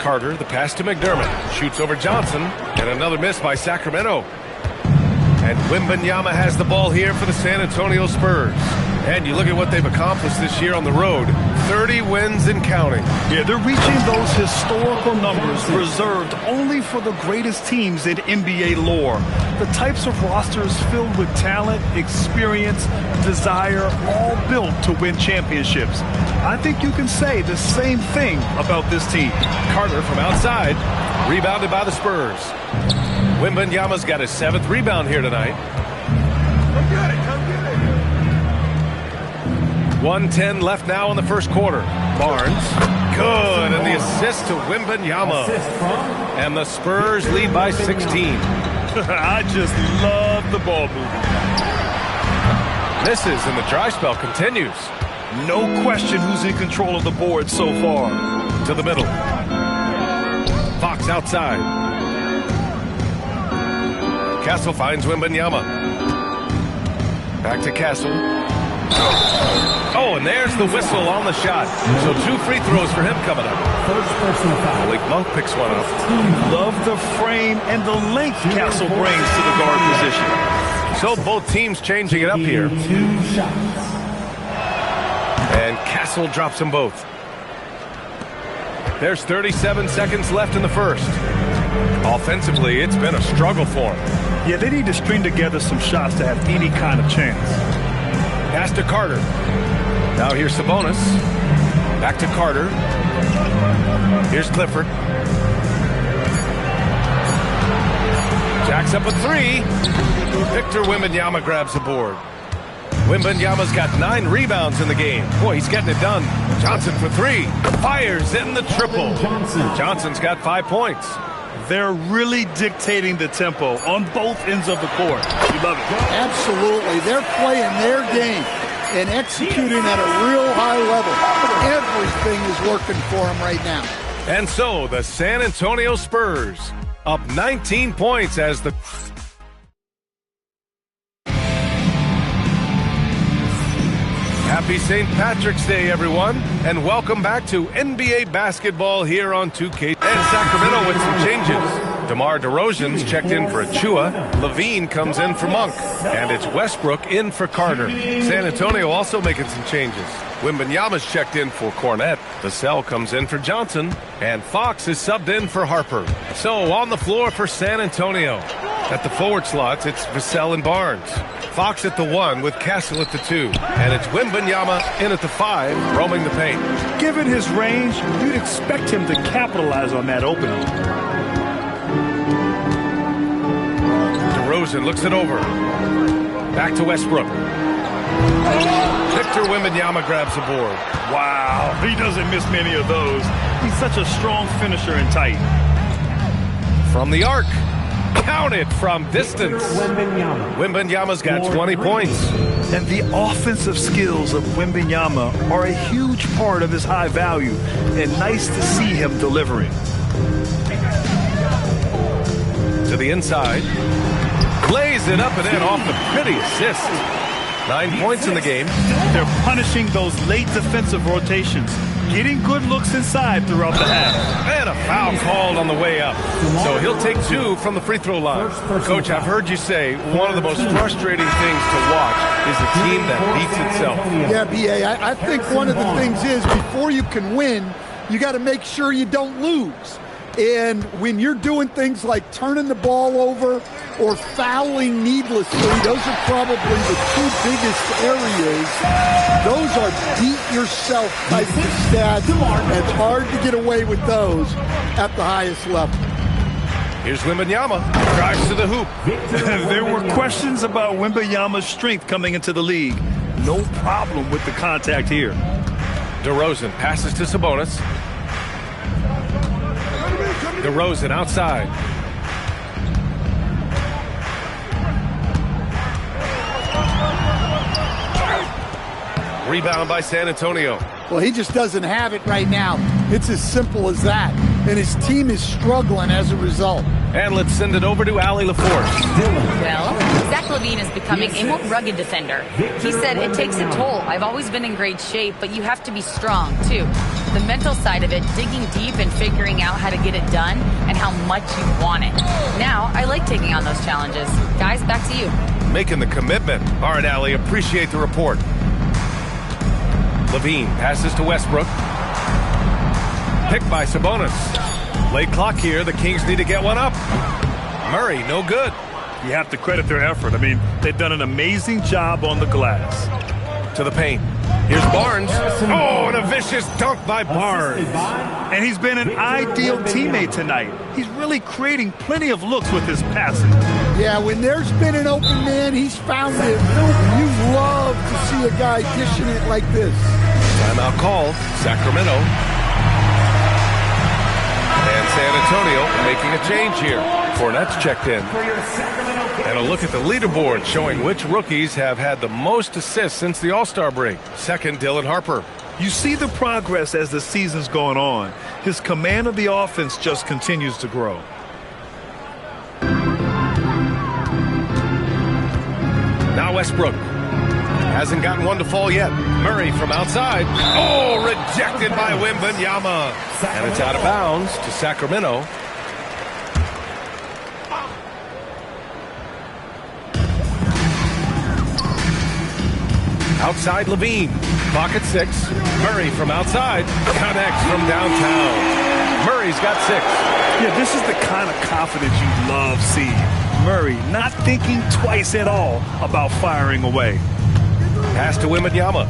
Carter, the pass to McDermott. Shoots over Johnson. And another miss by Sacramento. And Wembanyama has the ball here for the San Antonio Spurs. And you look at what they've accomplished this year on the road. 30 wins and counting. Yeah, they're reaching those historical numbers reserved only for the greatest teams in NBA lore. The types of rosters filled with talent, experience, desire, all built to win championships. I think you can say the same thing about this team. Carter from outside, rebounded by the Spurs. Wembanyama's got his 7th rebound here tonight. Come get it, come get it. 1:10 left now in the first quarter. Barnes, good, and the assist to Wembanyama. And the Spurs lead by 16. I just love the ball movement. Misses, and the dry spell continues. No question who's in control of the board so far. To the middle. Fox outside. Castle finds Wembanyama. Back to Castle. Oh, and there's the whistle on the shot. So 2 free throws for him coming up. First personal foul. Malik Monk picks one up. Love the frame and the length Castle brings to the guard position. So both teams changing it up here. 2 shots. And Castle drops them both. There's 37 seconds left in the first. Offensively, it's been a struggle for them. Yeah, they need to string together some shots to have any kind of chance. Pass to Carter. Now here's Sabonis. Back to Carter. Here's Clifford. Jacks up a 3. Victor Wembanyama grabs the board. Wembanyama's got 9 rebounds in the game. Boy, he's getting it done. Johnson for 3. Fires in the triple. Johnson's got 5 points. They're really dictating the tempo on both ends of the court. You love it. Absolutely. They're playing their game and executing at a real high level. Everything is working for them right now. And so the San Antonio Spurs up 19 points as the... Happy St. Patrick's Day, everyone, and welcome back to NBA basketball here on 2K. And Sacramento with some changes. DeMar DeRozan's checked in for Achua. Levine comes in for Monk. And it's Westbrook in for Carter. San Antonio also making some changes. Wembanyama's checked in for Cornette. Vassell comes in for Johnson. And Fox is subbed in for Harper. So on the floor for San Antonio. At the forward slots, it's Vassell and Barnes. Fox at the 1 with Castle at the 2. And it's Wembanyama in at the 5, roaming the paint. Given his range, you'd expect him to capitalize on that opening. DeRozan looks it over. Back to Westbrook. Victor Wembanyama grabs the board. Wow, he doesn't miss many of those. He's such a strong finisher and tight. From the arc. Counted from distance. Wembanyama's got 20 points. And the offensive skills of Wembanyama are a huge part of his high value. And nice to see him delivering. To the inside. Lays it up and in off the pretty assist. 9 points in the game. They're punishing those late defensive rotations. Getting good looks inside throughout the half. And a foul called on the way up. So he'll take 2 from the free throw line. Coach, I've heard you say one of the most frustrating things to watch is a team that beats itself. Yeah, B.A., I think one of the things is before you can win, you got to make sure you don't lose. And when you're doing things like turning the ball over or fouling needlessly, those are probably the 2 biggest areas. Those are beat-yourself type of stats. It's hard to get away with those at the highest level. Here's Wembanyama. Drives to the hoop. There were questions about Wembanyama's strength coming into the league. No problem with the contact here. DeRozan passes to Sabonis. DeRozan outside. Rebound by San Antonio. Well, he just doesn't have it right now. It's as simple as that. And his team is struggling as a result. And let's send it over to Allie LaForce. Well, Zach LaVine is becoming a more rugged defender. He said, it takes a toll. I've always been in great shape, but you have to be strong, too. The mental side of it, digging deep and figuring out how to get it done and how much you want it. Now, I like taking on those challenges. Guys, back to you. Making the commitment. All right, Allie, appreciate the report. LaVine passes to Westbrook. Picked by Sabonis. Late clock here. The Kings need to get one up. Murray, no good. You have to credit their effort. I mean, they've done an amazing job on the glass. To the paint. Here's Barnes. Oh, and a vicious dunk by Barnes. And he's been an ideal teammate tonight. He's really creating plenty of looks with his passing. Yeah, when there's been an open man, he's found it. You love to see a guy dishing it like this. Timeout called. Sacramento. And San Antonio making a change here. Cornette's checked in. And a look at the leaderboard showing which rookies have had the most assists since the All-Star break. Second, Dylan Harper. You see the progress as the season's going on. His command of the offense just continues to grow. Now Westbrook. Hasn't gotten one to fall yet. Murray from outside. Oh, rejected by Wembanyama. And it's out of bounds to Sacramento. Outside LaVine. Pocket 6. Murray from outside. Connects from downtown. Murray's got 6. Yeah, this is the kind of confidence you love seeing. Murray not thinking twice at all about firing away. Pass to Wembanyama.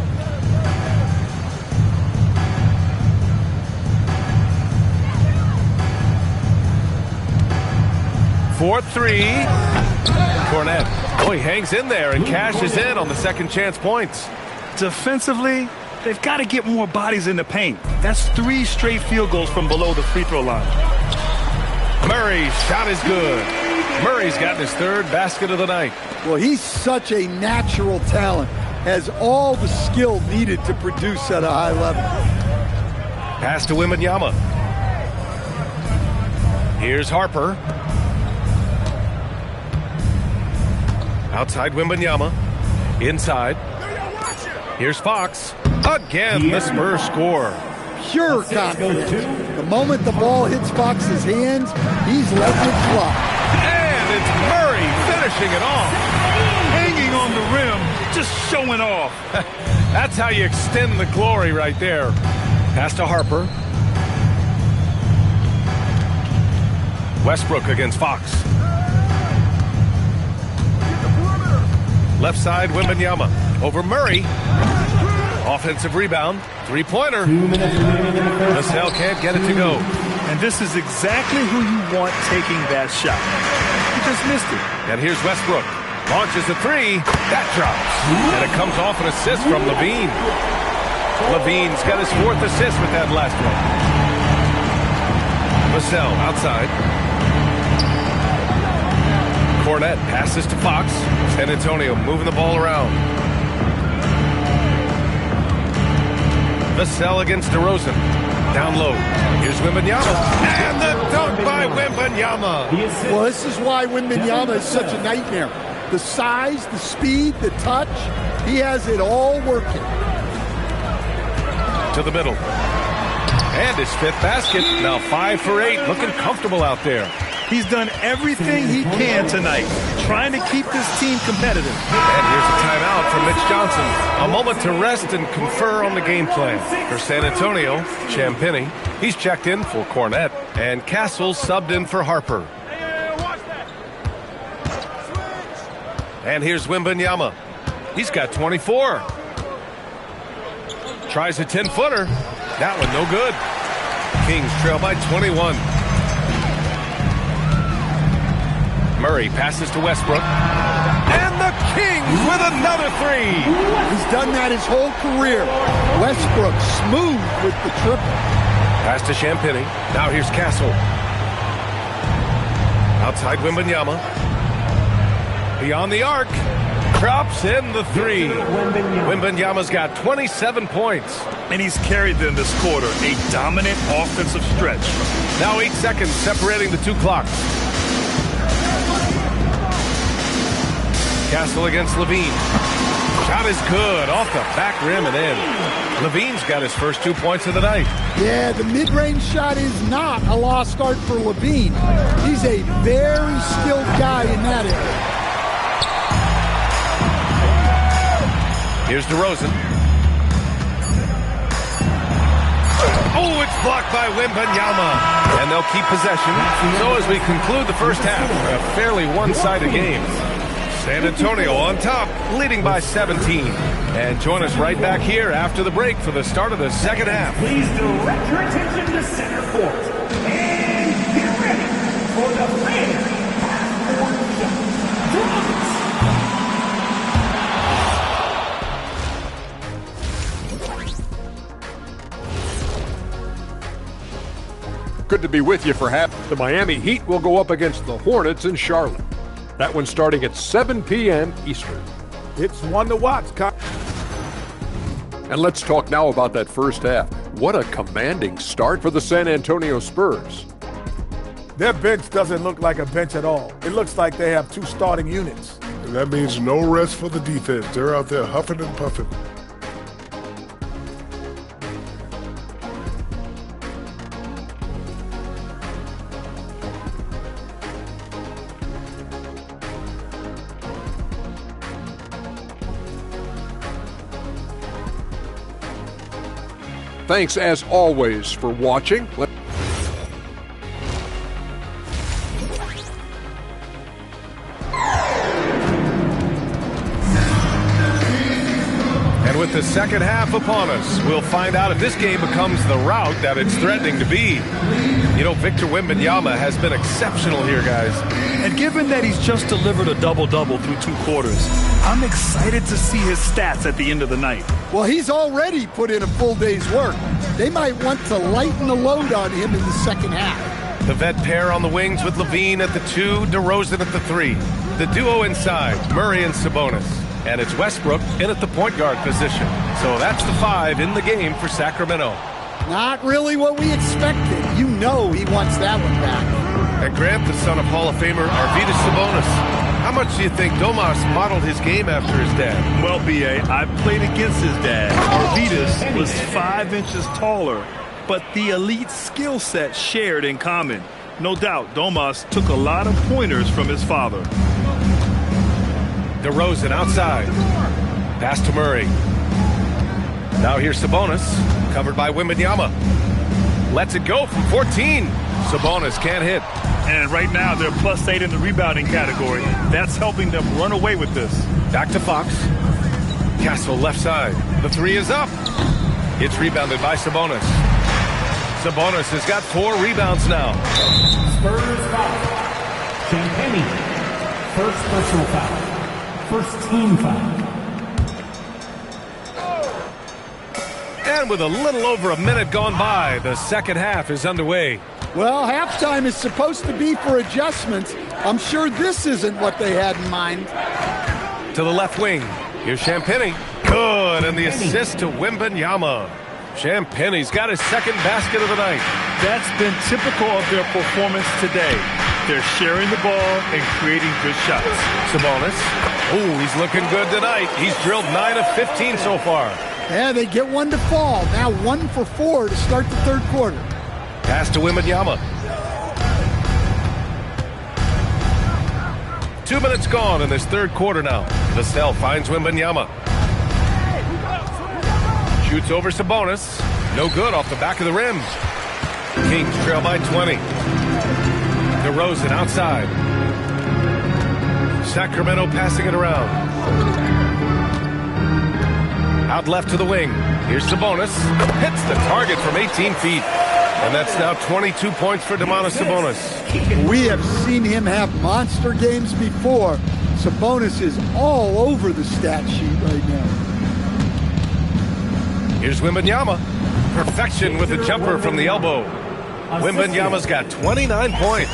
For 3. Cornette. Oh, he hangs in there and cashes in on the second chance points. Defensively, they've got to get more bodies in the paint. That's 3 straight field goals from below the free throw line. Murray's shot is good. Murray's gotten his third basket of the night. Well, he's such a natural talent. Has all the skill needed to produce at a high level. Pass to Wembanyama. Here's Harper. Outside Wembanyama. Inside. Here's Fox. Again, the Spurs score. Pure confidence. The moment the ball hits Fox's hands, he's letting it fly. And it's Murray finishing it off. Hanging on the rim, just showing off. That's how you extend the glory right there. Pass to Harper. Westbrook against Fox. Left side, Wembanyama. Over Murray. Offensive rebound. Three-pointer. Vassell can't get it to go. And this is exactly who you want taking that shot. He just missed it. And here's Westbrook. Launches a three. That drops. And it comes off an assist from Levine. Levine's got his fourth assist with that last one. Vassell outside. Cornette passes to Fox. San Antonio moving the ball around. Vassell against DeRozan. Down low. Here's Wembanyama. And the dunk by Wembanyama. Well, this is why Wembanyama is such a nightmare. The size, the speed, the touch. He has it all working. To the middle. And his fifth basket. Now 5 for 8. Looking comfortable out there. He's done everything he can tonight, trying to keep this team competitive. And here's a timeout from Mitch Johnson. A moment to rest and confer on the game plan. For San Antonio, Champagnie. He's checked in for Cornette. And Castle subbed in for Harper. And here's Wembanyama. He's got 24. Tries a 10-footer. That one no good. Kings trail by 21. Murray passes to Westbrook. And the Kings with another three. He's done that his whole career. Westbrook smooth with the triple. Pass to Champagnie. Now here's Castle. Outside Wembanyama. Beyond the arc. Drops in the three. Wembanyama's got 27 points. And he's carried them this quarter. A dominant offensive stretch. Now 8 seconds separating the two clocks. Castle against Levine. Shot is good. Off the back rim and in. Levine's got his first 2 points of the night. Yeah, the mid-range shot is not a lost art for Levine. He's a very skilled guy in that area. Here's DeRozan. Oh, it's blocked by Wembanyama. And they'll keep possession. So as we conclude the first half, a fairly one-sided game. San Antonio on top, leading by 17. And join us right back here after the break for the start of the second half. Please direct your attention to center court. And get ready for the famous half-court drums. Good to be with you for half. The Miami Heat will go up against the Hornets in Charlotte. That one's starting at 7 p.m. Eastern. It's one to watch. And let's talk now about that first half. What a commanding start for the San Antonio Spurs. Their bench doesn't look like a bench at all. It looks like they have 2 starting units. And that means no rest for the defense. They're out there huffing and puffing. Thanks, as always, for watching. And with the second half upon us, we'll find out if this game becomes the rout that it's threatening to be. You know, Victor Wembanyama has been exceptional here, guys. And given that he's just delivered a double-double through 2 quarters, I'm excited to see his stats at the end of the night. Well, he's already put in a full day's work. They might want to lighten the load on him in the second half. The vet pair on the wings with Levine at the 2, DeRozan at the 3. The duo inside, Murray and Sabonis. And it's Westbrook in at the point guard position. So that's the 5 in the game for Sacramento. Not really what we expected. You know he wants that one back. And Grant, the son of Hall of Famer Arvydas Sabonis. How much do you think Domas modeled his game after his dad? Well, B.A., I played against his dad. Arvydas was 5 inches taller, but the elite skill set shared in common. No doubt, Domas took a lot of pointers from his father. DeRozan outside. Pass to Murray. Now here's Sabonis, covered by Wembanyama. Lets it go from 14. Sabonis can't hit. And right now, they're +8 in the rebounding category. That's helping them run away with this. Back to Fox. Castle left side. The 3 is up. It's rebounded by Sabonis. Sabonis has got 4 rebounds now. Spurs foul. Champagnie. First personal foul. First team foul. And with a little over a minute gone by, the second half is underway. Well, halftime is supposed to be for adjustments. I'm sure this isn't what they had in mind. To the left wing. Here's Champagnie. Good, and the assist to Wembanyama. Champagnie's got his second basket of the night. That's been typical of their performance today. They're sharing the ball and creating good shots. Sabonis. Oh, he's looking good tonight. He's drilled 9 of 15 so far. Yeah, they get one to fall. Now 1 for 4 to start the third quarter. Pass to Wembanyama. 2 minutes gone in this third quarter now. Vassell finds Wembanyama. Shoots over Sabonis. No good off the back of the rim. Kings trail by 20. DeRozan outside. Sacramento passing it around. Out left to the wing. Here's Sabonis. Hits the target from 18 feet. And that's now 22 points for Domantas Sabonis. We have seen him have monster games before. Sabonis is all over the stat sheet right now. Here's Wembanyama. Perfection with a jumper from the elbow. Wembanyama's got 29 points.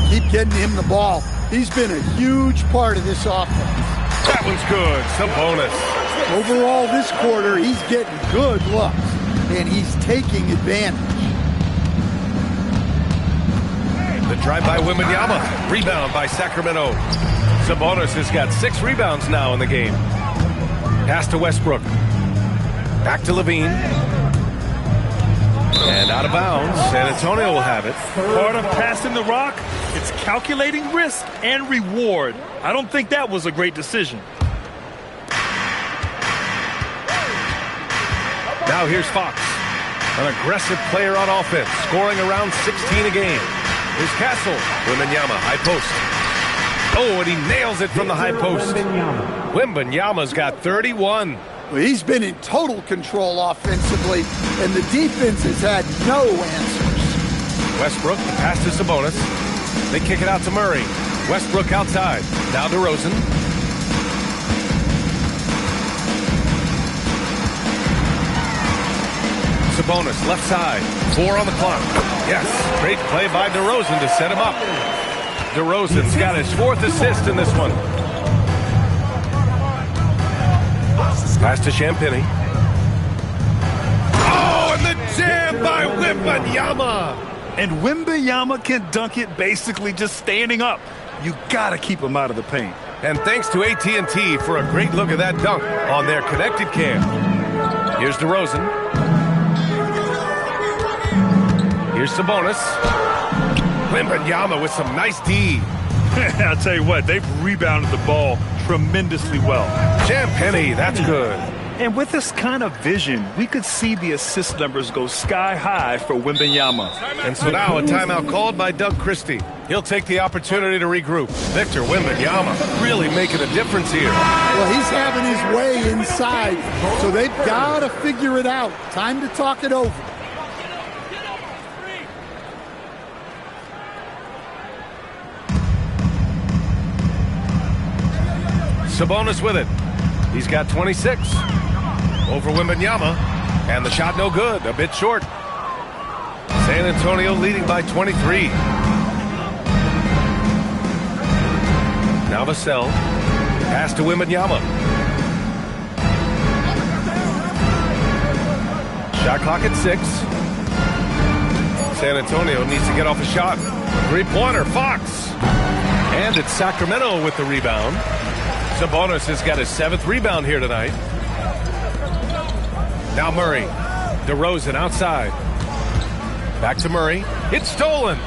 Keep getting him the ball. He's been a huge part of this offense. That one's good. Sabonis. Overall, this quarter, he's getting good looks, and he's taking advantage. The drive by Wembanyama. Rebound by Sacramento. Sabonis has got 6 rebounds now in the game. Pass to Westbrook. Back to Levine. And out of bounds. San Antonio will have it. Part of passing the rock, it's calculating risk and reward. I don't think that was a great decision. Now here's Fox. An aggressive player on offense, scoring around 16 a game. Here's Castle. Wembanyama, high post. Oh, and he nails it from the high post. Wembanyama's got 31. Well, he's been in total control offensively, and the defense has had no answers. Westbrook, the pass to Sabonis. They kick it out to Murray. Westbrook outside. Now DeRozan. Sabonis, left side. 4 on the clock. Yes, great play by DeRozan to set him up. DeRozan's got his 4th assist in this one. Pass to Champagnie. Oh, and the jam by Wembanyama. And Wembanyama can dunk it basically just standing up. You got to keep him out of the paint. And thanks to AT&T for a great look at that dunk on their connected cam. Here's DeRozan. Here's Sabonis. Wembanyama with some nice D. I'll tell you what, they've rebounded the ball tremendously well. Champagnie, that's good. And with this kind of vision, we could see the assist numbers go sky high for Wembanyama. And so now a timeout called by Doug Christie. He'll take the opportunity to regroup. Victor Wembanyama really making a difference here. Well, he's having his way inside, so they've got to figure it out. Time to talk it over. Sabonis with it. He's got 26. Over Wembanyama. And the shot no good. A bit short. San Antonio leading by 23. Now Vassell. Pass to Wembanyama. Shot clock at 6. San Antonio needs to get off a shot. Three-pointer, Fox. And it's Sacramento with the rebound. Sabonis has got his 7th rebound here tonight. Now Murray. DeRozan outside. Back to Murray. It's stolen.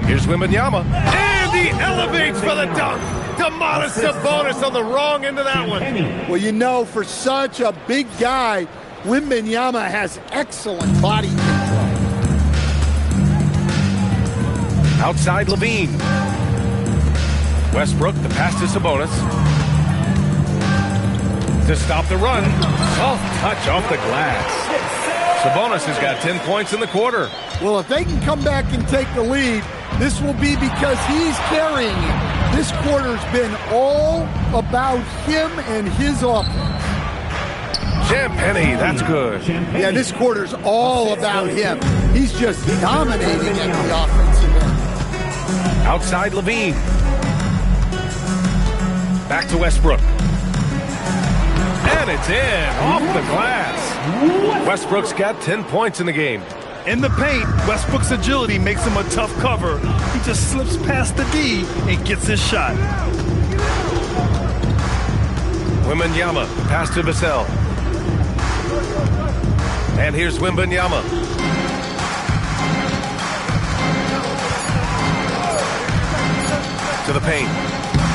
Here's Wembanyama. And he elevates for the dunk. Domantas Sabonis on the wrong end of that one. Well, you know, for such a big guy, Wembanyama has excellent body control. Outside Levine. Westbrook, the pass to Sabonis. To stop the run. Soft touch off the glass. Sabonis has got 10 points in the quarter. Well, if they can come back and take the lead, this will be because he's carrying it. This quarter's been all about him and his offense. Champagny, that's good. Yeah, this quarter's all about him. He's just dominating at the offensive end. Outside Levine. Back to Westbrook. And it's in, off the glass. Westbrook's got 10 points in the game. In the paint, Westbrook's agility makes him a tough cover. He just slips past the D and gets his shot. Wembanyama, pass to Vassell. And here's Wembanyama. To the paint.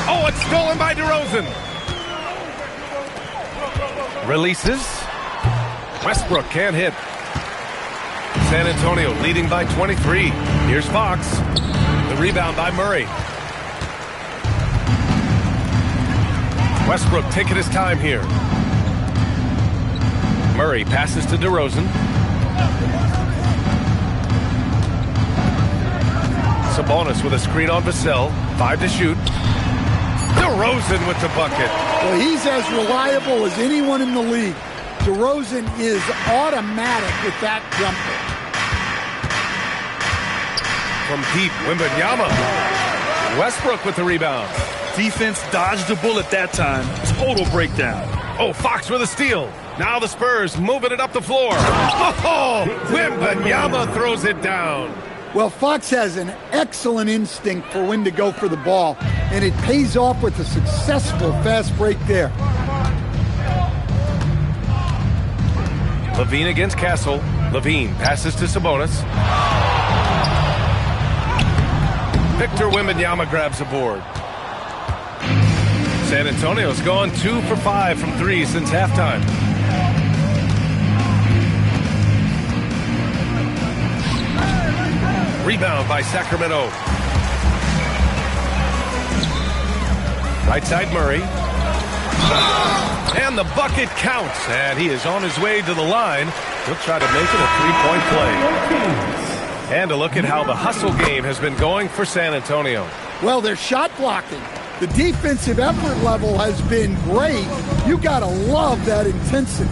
Oh, it's stolen by DeRozan. Releases. Westbrook can't hit. San Antonio leading by 23. Here's Fox. The rebound by Murray. Westbrook taking his time here. Murray passes to DeRozan. Sabonis with a screen on Vassell. 5 to shoot. DeRozan with the bucket. Well, he's as reliable as anyone in the league. DeRozan is automatic with that jumper. From deep, Wembanyama. Westbrook with the rebound. Defense dodged the bullet that time. Total breakdown. Oh, Fox with a steal. Now the Spurs moving it up the floor. Oh, Wembanyama throws it down. Well, Fox has an excellent instinct for when to go for the ball, and it pays off with a successful fast break there. Levine against Castle. Levine passes to Sabonis. Victor Wembanyama grabs the board. San Antonio's gone 2 for 5 from 3 since halftime. Rebound by Sacramento. Right side Murray. And the bucket counts. And he is on his way to the line. He'll try to make it a 3-point play. And a look at how the hustle game has been going for San Antonio. Well, they're shot blocking. The defensive effort level has been great. You got to love that intensity.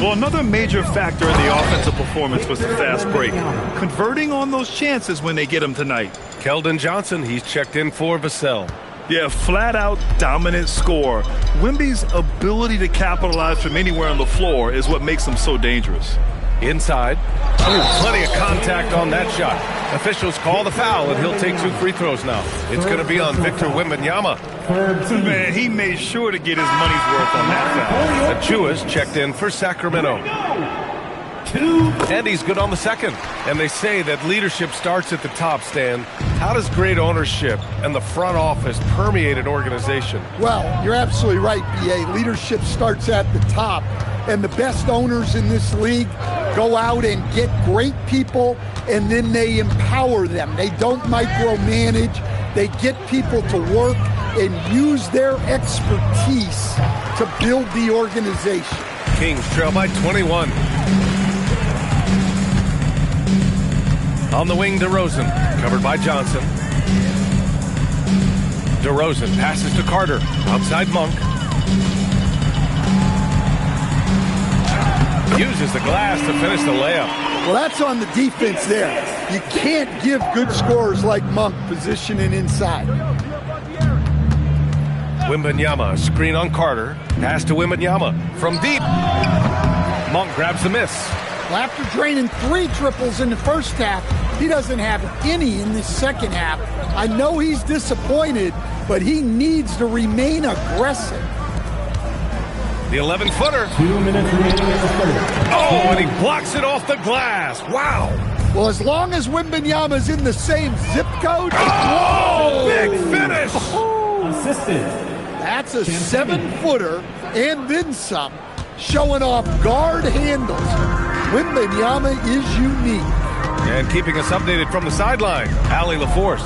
Well, another major factor in the offensive performance was the fast break. Converting on those chances when they get them tonight. Keldon Johnson, he's checked in for Vassell. Yeah, flat-out dominant score. Wemby's ability to capitalize from anywhere on the floor is what makes him so dangerous. Inside. Oh, plenty of contact on that shot. Officials call the foul, and he'll take 2 free throws now. It's going to be on Victor Wembanyama. Man, he made sure to get his money's worth on that foul. Achua's checked in for Sacramento. And he's good on the second. And they say that leadership starts at the top, Stan. How does great ownership and the front office permeate an organization? Well, you're absolutely right, B.A. Leadership starts at the top. And the best owners in this league go out and get great people, and then they empower them. They don't micromanage. They get people to work and use their expertise to build the organization. Kings trail by 21. On the wing, DeRozan, covered by Johnson. DeRozan passes to Carter, outside Monk. Uses the glass to finish the layup. Well, that's on the defense there. You can't give good scorers like Monk positioning inside. Wembanyama, screen on Carter. Pass to Wembanyama from deep. Monk grabs the miss. Well, after draining 3 triples in the first half, he doesn't have any in the second half. I know he's disappointed, but he needs to remain aggressive. The 11-footer. 2 minutes remaining in the third. Oh, and he blocks it off the glass. Wow. Well, as long as Wembanyama's in the same zip code. Oh, big finish. Assisted. That's a 7-footer and then some, showing off guard handles. Wembanyama is unique. And keeping us updated from the sideline, Allie LaForce.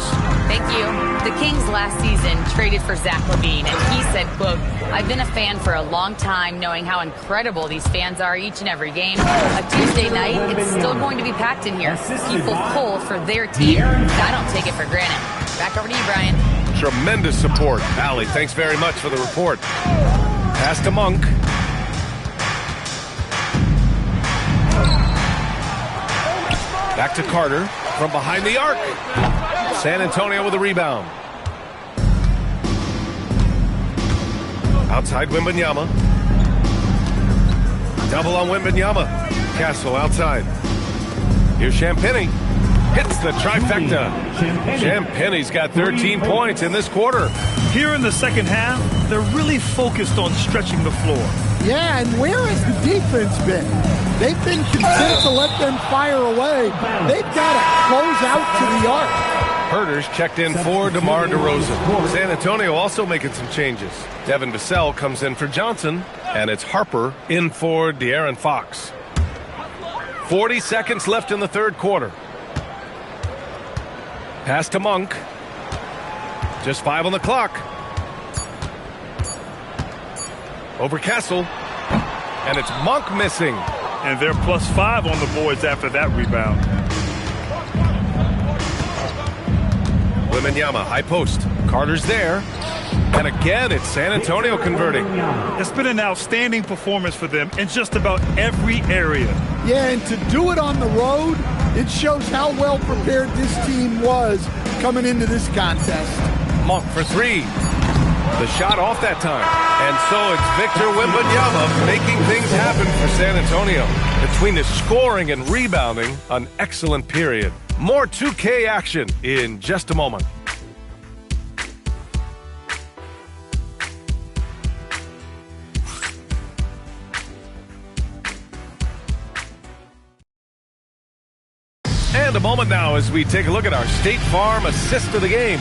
Thank you. The Kings last season traded for Zach LaVine, and he said, quote, "I've been a fan for a long time, knowing how incredible these fans are each and every game. A Tuesday night, it's still going to be packed in here. People pull for their team. I don't take it for granted." Back over to you, Brian. Tremendous support. Allie, thanks very much for the report. Pass to Monk. Back to Carter from behind the arc. San Antonio with a rebound. Outside Wembanyama. Double on Wembanyama. Castle outside. Here's Champagnie. Hits the trifecta. Champagnie's got 13 points in this quarter. Here in the second half, they're really focused on stretching the floor. Yeah, and where has the defense been? They've been content to let them fire away. They've got to close out to the arc. Herders checked in for DeMar DeRozan. San Antonio also making some changes. Devin Vassell comes in for Johnson, and it's Harper in for De'Aaron Fox. 40 seconds left in the third quarter. Pass to Monk. Just 5 on the clock. Over Castle. And it's Monk missing. And they're +5 on the boards after that rebound. Wembanyama, high post. Carter's there. And again, it's San Antonio converting. It's been an outstanding performance for them in just about every area. Yeah, and to do it on the road, it shows how well prepared this team was coming into this contest. Monk for 3. The shot off that time. And so it's Victor Wembanyama making things happen for San Antonio. Between the scoring and rebounding, an excellent period. More 2K action in just a moment. And a moment now as we take a look at our State Farm assist of the game.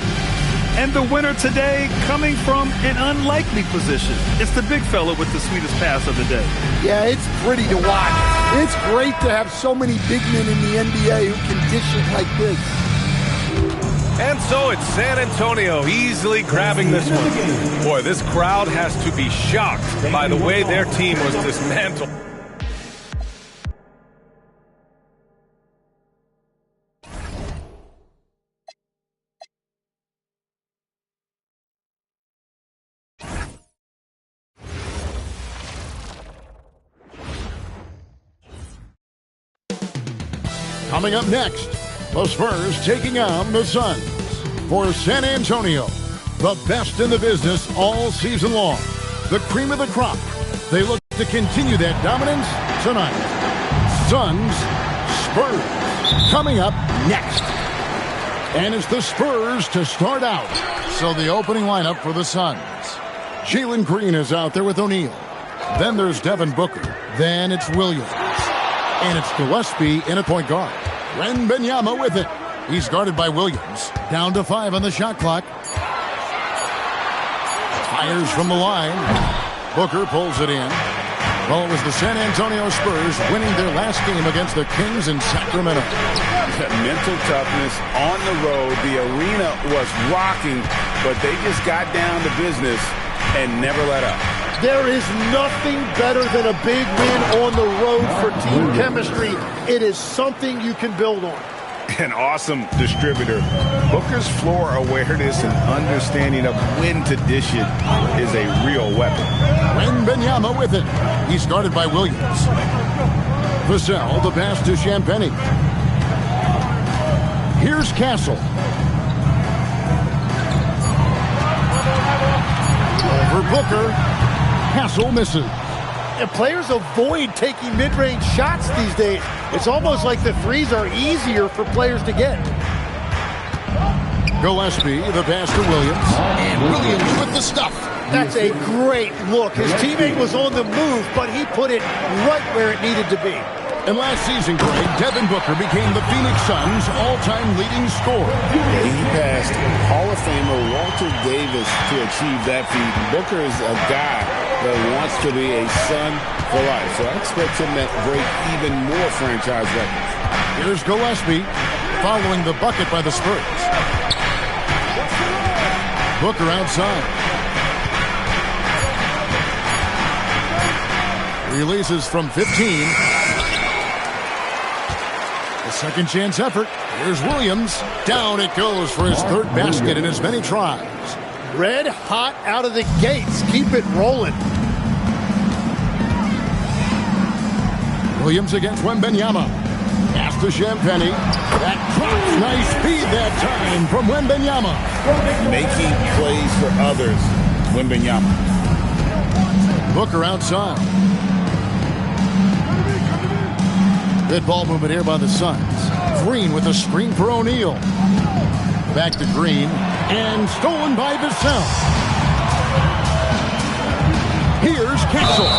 And the winner today coming from an unlikely position. It's the big fella with the sweetest pass of the day. Yeah, it's pretty to watch. It's great to have so many big men in the NBA who can dish it like this. And so it's San Antonio easily grabbing this one. Boy, this crowd has to be shocked by the way their team was dismantled. Coming up next, the Spurs taking on the Suns. For San Antonio, the best in the business all season long. The cream of the crop. They look to continue that dominance tonight. Suns, Spurs. Coming up next. And it's the Spurs to start out. So the opening lineup for the Suns. Jalen Green is out there with O'Neal. Then there's Devin Booker. Then it's Williams. And it's Gillespie in at point guard. Wembanyama with it. He's guarded by Williams. Down to 5 on the shot clock. Fires from the line. Booker pulls it in. Well, it was the San Antonio Spurs winning their last game against the Kings in Sacramento. Mental toughness on the road. The arena was rocking, but they just got down to business and never let up. There is nothing better than a big win on the road for team chemistry. It is something you can build on. An awesome distributor. Booker's floor awareness and understanding of when to dish it is a real weapon. Wembanyama with it. He's guarded by Williams. Vassell, the pass to Champagny. Here's Castle. Over Booker. Castle misses. And players avoid taking mid-range shots these days. It's almost like the threes are easier for players to get. Gillespie, the pass to Williams. And Williams with the stuff. That's a great look. His teammate was on the move, but he put it right where it needed to be. And last season, Greg, Devin Booker became the Phoenix Suns' all-time leading scorer. He passed Hall of Famer Walter Davis to achieve that feat. Booker is a guy that wants to be a Sun for life, so I expect him to break even more franchise records. Here's Gillespie following the bucket by the Spurs. Booker outside. Releases from 15. A second chance effort. Here's Williams. Down it goes for his third basket in as many tries. Red hot out of the gates. Keep it rolling. Williams against Wembanyama. Pass to Champagny. That drops. Nice speed that time from Wembanyama. Making plays for others. Wembanyama. Booker outside. Good ball movement here by the Suns. Green with a screen for O'Neal. Back to Green. And stolen by Vassell. Here's Castle.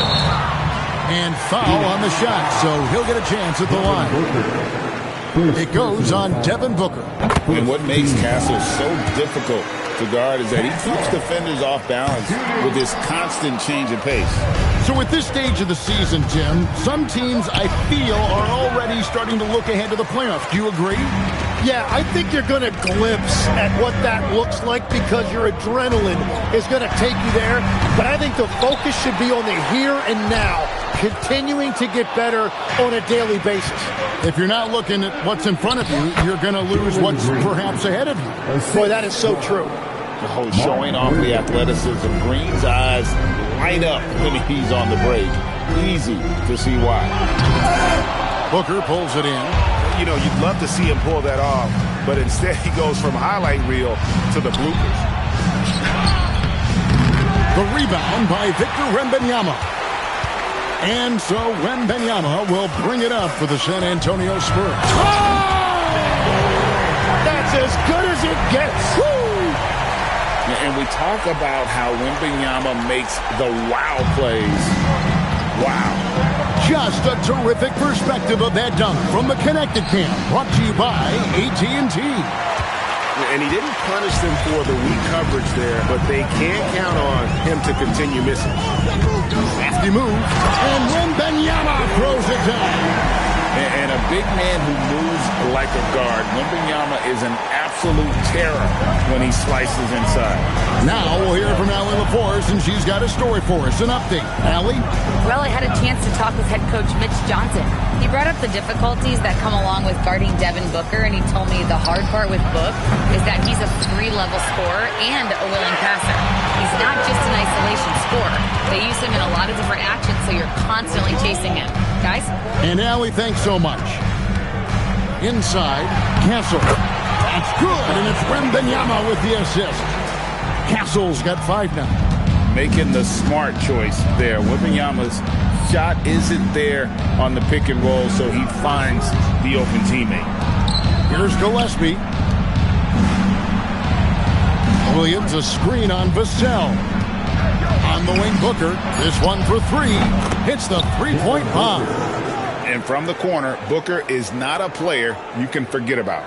And foul on the shot, so he'll get a chance at the line. It goes on Devin Booker. And what makes Castle so difficult to guard is that he keeps defenders off balance with this constant change of pace. So at this stage of the season, Tim, some teams I feel are already starting to look ahead to the playoffs. Do you agree? Yeah, I think you're going to glimpse at what that looks like because your adrenaline is going to take you there. But I think the focus should be on the here and now, continuing to get better on a daily basis. If you're not looking at what's in front of you, you're going to lose what's perhaps ahead of you. Boy, that is so true. Oh, showing off the athleticism. Green's eyes light up when he's on the break. Easy to see why. Booker pulls it in. You know, you'd love to see him pull that off, but instead he goes from highlight reel to the bloopers. The rebound by Victor Wembanyama. And so Wembanyama will bring it up for the San Antonio Spurs. Oh! That's as good as it gets. Woo! And we talk about how Wembanyama makes the wow plays. Wow. Just a terrific perspective of that dunk from the Connected Camp, brought to you by AT&T. And he didn't punish them for the weak coverage there, but they can't count on him to continue missing. Nasty move, and Wembanyama throws it down. And a big man who moves like a guard. Wembanyama is an absolute terror when he slices inside. Now we'll hear from Allie LaForce, and she's got a story for us. An update. Allie? Well, I had a chance to talk with head coach Mitch Johnson. He brought up the difficulties that come along with guarding Devin Booker, and he told me the hard part with Book is that he's a 3-level scorer and a willing passer. He's not just an isolation scorer. They use him in a lot of different actions, so you're constantly chasing him. Guys? And Allie, thanks so much. Inside, Castle. That's good, and it's Wembanyama with the assist. Castle's got 5 now. Making the smart choice there. Wembanyama's shot isn't there on the pick and roll, so he finds the open teammate. Here's Gillespie. Williams, a screen on Vassell. On the wing, Booker. This one for 3. Hits the three-point bomb. And from the corner, Booker is not a player you can forget about.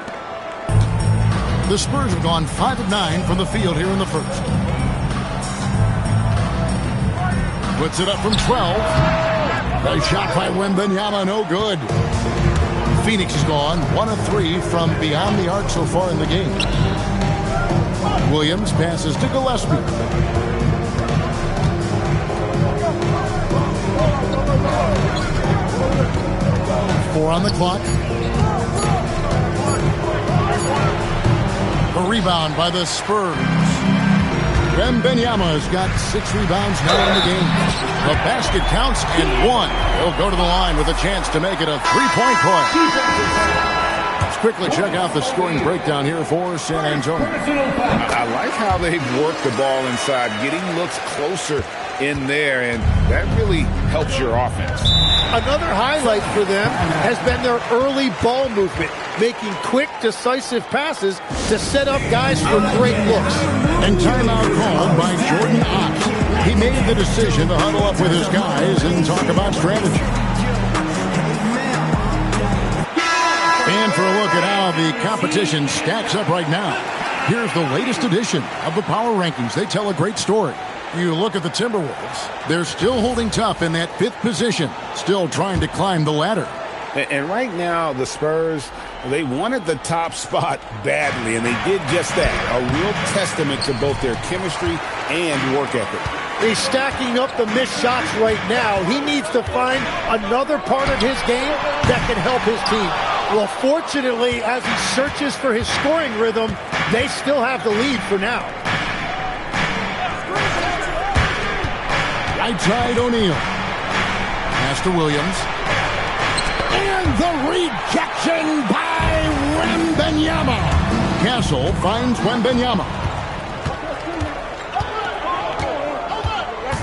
The Spurs have gone 5 of 9 from the field here in the first. Puts it up from 12. Nice shot by Wembanyama, no good. Phoenix has gone 1 of 3 from beyond the arc so far in the game. Williams passes to Gillespie. Four on the clock. A rebound by the Spurs. Wembanyama's got 6 rebounds now in the game. The basket counts and 1. He'll go to the line with a chance to make it a 3-point play. Let's quickly check out the scoring breakdown here for San Antonio. I like how they've worked the ball inside, getting looks closer in there, and that really helps your offense. Another highlight for them has been their early ball movement, making quick, decisive passes to set up guys for great looks. And timeout called by Jordan Ott. He made the decision to huddle up with his guys and talk about strategy. And for a look at how the competition stacks up right now, here's the latest edition of the Power Rankings. They tell a great story. You look at the Timberwolves, they're still holding tough in that 5th position, still trying to climb the ladder. And right now, the Spurs, they wanted the top spot badly, and they did just that. A real testament to both their chemistry and work ethic. He's stacking up the missed shots right now. He needs to find another part of his game that can help his team. Well, fortunately, as he searches for his scoring rhythm, they still have the lead for now. Right-side O'Neal. Pass to Williams. And the rejection by Wembanyama. Castle finds Wembanyama.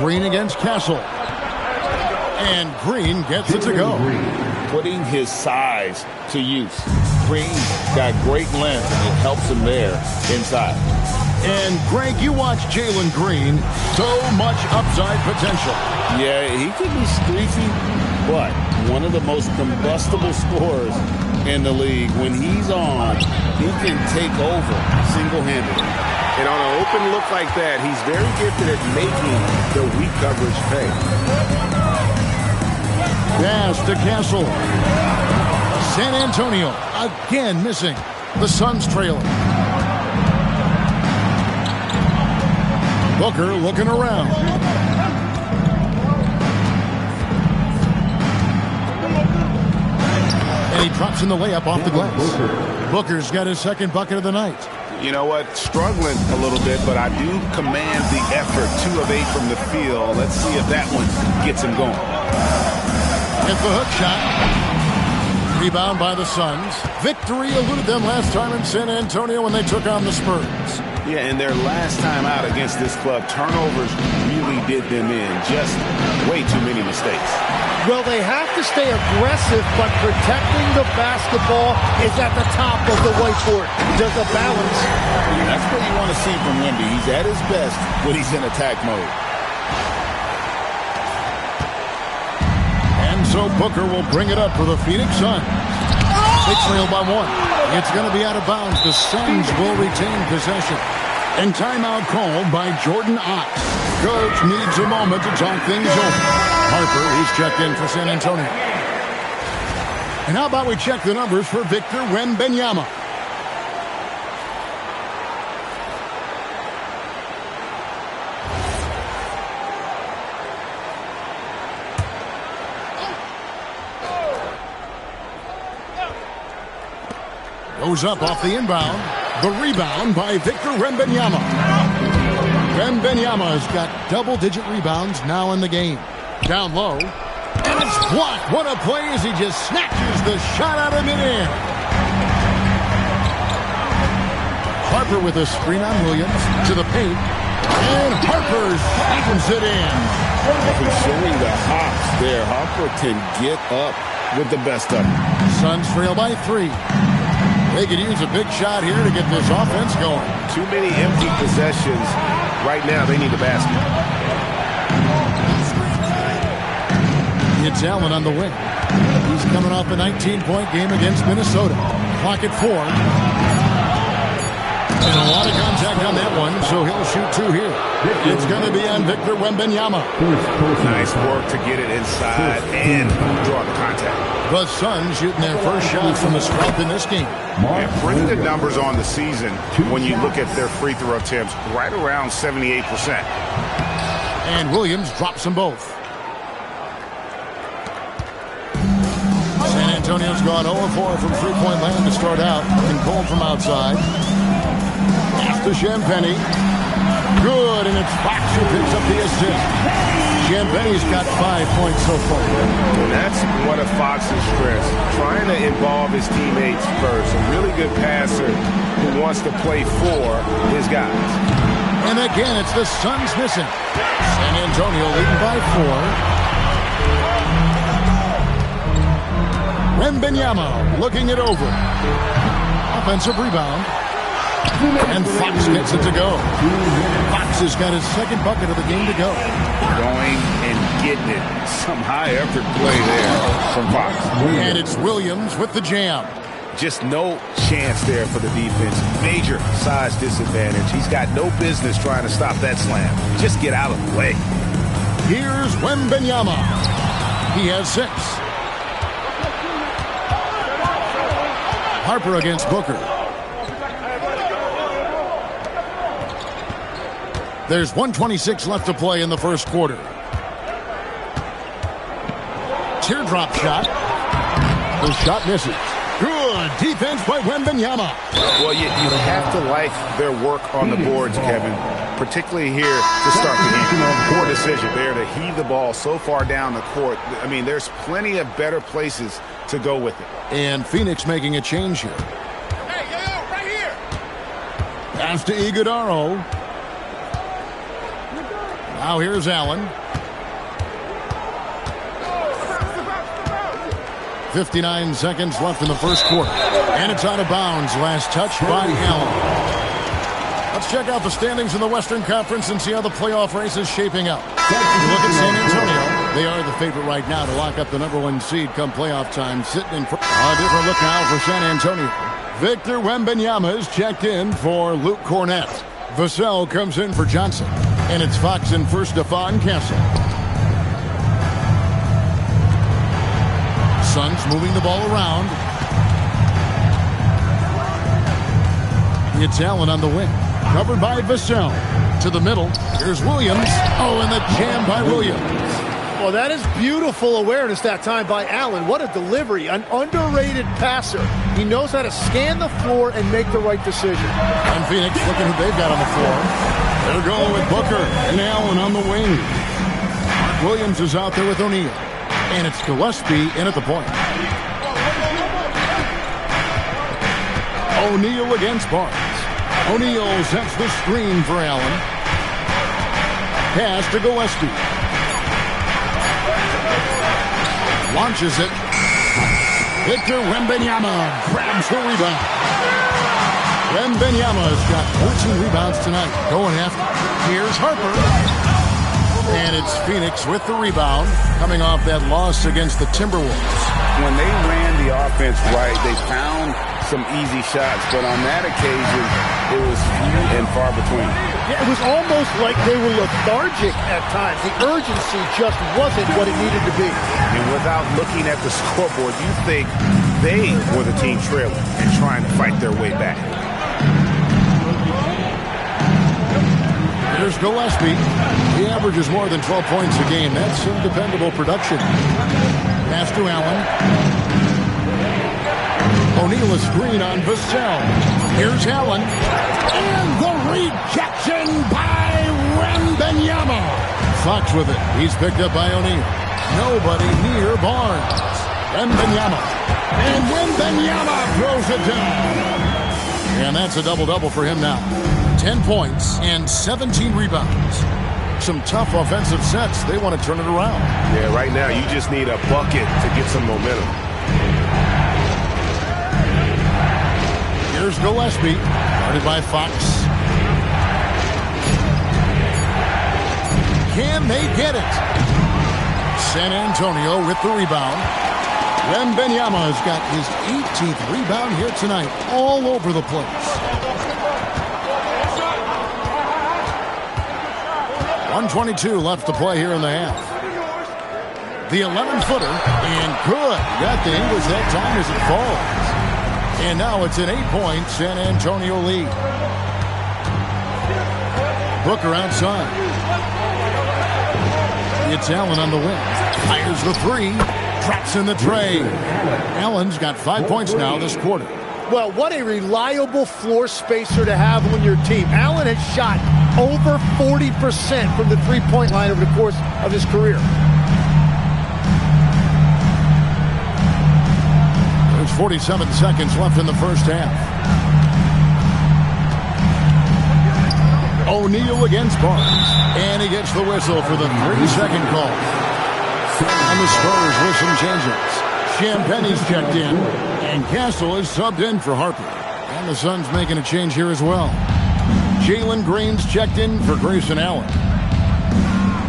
Green against Castle. And Green gets it to go. Putting his size to use. Green got great length, and it helps him there inside. And, Greg, you watch Jalen Green. So much upside potential. Yeah, he could be streaky, but one of the most combustible scorers in the league. When he's on, he can take over single-handedly. And on an open look like that, he's very gifted at making the weak coverage pay. Pass to Castle. San Antonio again missing. The Suns trailing. Booker looking around. And he drops in the layup off the glass. Booker's got his 2nd bucket of the night. You know what? Struggling a little bit, but I do command the effort. 2 of 8 from the field. Let's see if that one gets him going. Hit the hook shot. Rebound by the Suns. Victory eluded them last time in San Antonio when they took on the Spurs. Yeah, and their last time out against this club, turnovers really did them in. Just way too many mistakes. Well, they have to stay aggressive, but protecting the basketball is at the top of the whiteboard. There's a balance. That's what you want to see from Wemby. He's at his best when he's in attack mode. And so Booker will bring it up for the Phoenix Suns. They trail by 1. It's going to be out of bounds. The Suns will retain possession. And timeout called by Jordan Ott. Coach needs a moment to talk things over. Harper, he's checked in for San Antonio. And how about we check the numbers for Victor Wembanyama? Goes up off the inbound. The rebound by Victor Wembanyama. Wembanyama's got double-digit rebounds now in the game. Down low. And it's blocked. What a play as he just snatches the shot out of midair. Harper with a screen on Williams to the paint. And Harper slams it in. He's showing the hops there. Harper can get up with the best of them. Suns trail by 3. They could use a big shot here to get this offense going. Too many empty possessions. Right now, they need a basket. It's Allen on the wing. He's coming off a 19-point game against Minnesota. Clock at 4. And a lot of contact on that one, so he'll shoot 2 here. It's going to be on Victor Wembanyama. Nice work to get it inside and draw the contact. The Suns shooting their first shot from the stripe in this game. And pretty good numbers on the season when you look at their free throw attempts, right around 78%. And Williams drops them both. San Antonio's gone 0-4 from three-point land to start out. And cold from outside. Pass to Champagny. Good, and it's Fox who picks up the assist. Champagne's got 5 points so far. And that's one of Fox's strengths, trying to involve his teammates first. A really good passer who wants to play for his guys. And again, it's the Suns missing. San Antonio leading by 4. Wembanyama looking it over. Offensive rebound. And Fox gets it to go. Fox has got his second bucket of the game to go. Going and getting it. Some high-effort play there from Fox. And it's Williams with the jam. Just no chance there for the defense. Major size disadvantage. He's got no business trying to stop that slam. Just get out of the way. Here's Wembanyama. He has 6. Harper against Booker. There's 1:26 left to play in the first quarter. Teardrop shot. The shot misses. Good defense by Wembanyama. Well, you have to like their work on the boards, Kevin, particularly here to start the game. Poor decision there to heave the ball so far down the court. I mean, there's plenty of better places to go with it. And Phoenix making a change here. Hey, yo, right here. Pass to Iguodaro. Now here's Allen. 59 seconds left in the first quarter. And it's out of bounds. Last touch by Allen. Let's check out the standings in the Western Conference and see how the playoff race is shaping up. You look at San Antonio. They are the favorite right now to lock up the #1 seed come playoff time. Sitting in front. A different look now for San Antonio. Victor Wembanyama is checked in for Luke Cornett. Vassell comes in for Johnson. And it's Fox in for Stephon Castle. Suns moving the ball around. It's Allen on the wing. Covered by Vassell. To the middle. Here's Williams. Oh, and the jam by Williams. Well, that is beautiful awareness that time by Allen. What a delivery. An underrated passer. He knows how to scan the floor and make the right decision. And Phoenix looking who they've got on the floor. They're going with Booker and Allen on the wing. Mark Williams is out there with O'Neal. And it's Gillespie in at the point. O'Neal against Barnes. O'Neal sets the screen for Allen. Pass to Gillespie. Launches it. Victor Wembanyama grabs the rebound. Wembanyama's got 14 rebounds tonight. Going after. Here's Harper. And it's Phoenix with the rebound, coming off that loss against the Timberwolves. When they ran the offense right, they found some easy shots, but on that occasion, it was few and far between. Yeah, it was almost like they were lethargic at times. The urgency just wasn't what it needed to be. And without looking at the scoreboard, you think they were the team trailing and trying to fight their way back. Here's Gillespie. He averages more than 12 points a game. That's some dependable production. Pass to Allen. O'Neal a screen on Vassell. Here's Allen. And the rejection by Wembanyama. Fox with it. He's picked up by O'Neal. Nobody near Barnes. Wembanyama. And Wembanyama throws it down. And that's a double-double for him now. 10 points and 17 rebounds. Some tough offensive sets. They want to turn it around. Yeah, right now you just need a bucket to get some momentum. Here's Gillespie, guarded by Fox. Can they get it? San Antonio with the rebound. Wembanyama has got his 18th rebound here tonight, all over the place. 1:22 left to play here in the half. The 11-footer, and good. Got the English that time as it falls. And now it's an 8-point San Antonio lead. Booker outside. It's Allen on the wing. Fires the three. Drops in the tray. Allen's got 5 points now this quarter. Well, what a reliable floor spacer to have on your team. Allen has shot over 40% from the three-point line over the course of his career. There's 47 seconds left in the first half. O'Neal against Barnes. And he gets the whistle for the 3-second call. And the Spurs with some changes. Champagne's checked in. And Castle is subbed in for Harper. And the Suns making a change here as well. Jalen Green's checked in for Grayson Allen.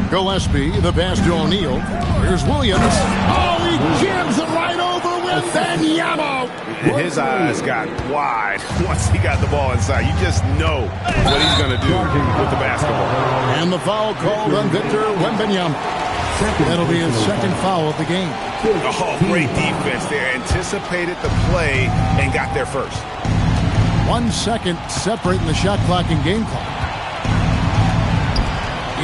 Gillespie, the pass to O'Neal. Here's Williams. Oh, he jams it right over Wembanyama. His eyes got wide once he got the ball inside. You just know what he's going to do with the basketball. And the foul called on Victor Wembanyama. That'll be his second foul of the game. Oh, great defense there. Anticipated the play and got there first. 1 second separating the shot clock and game clock.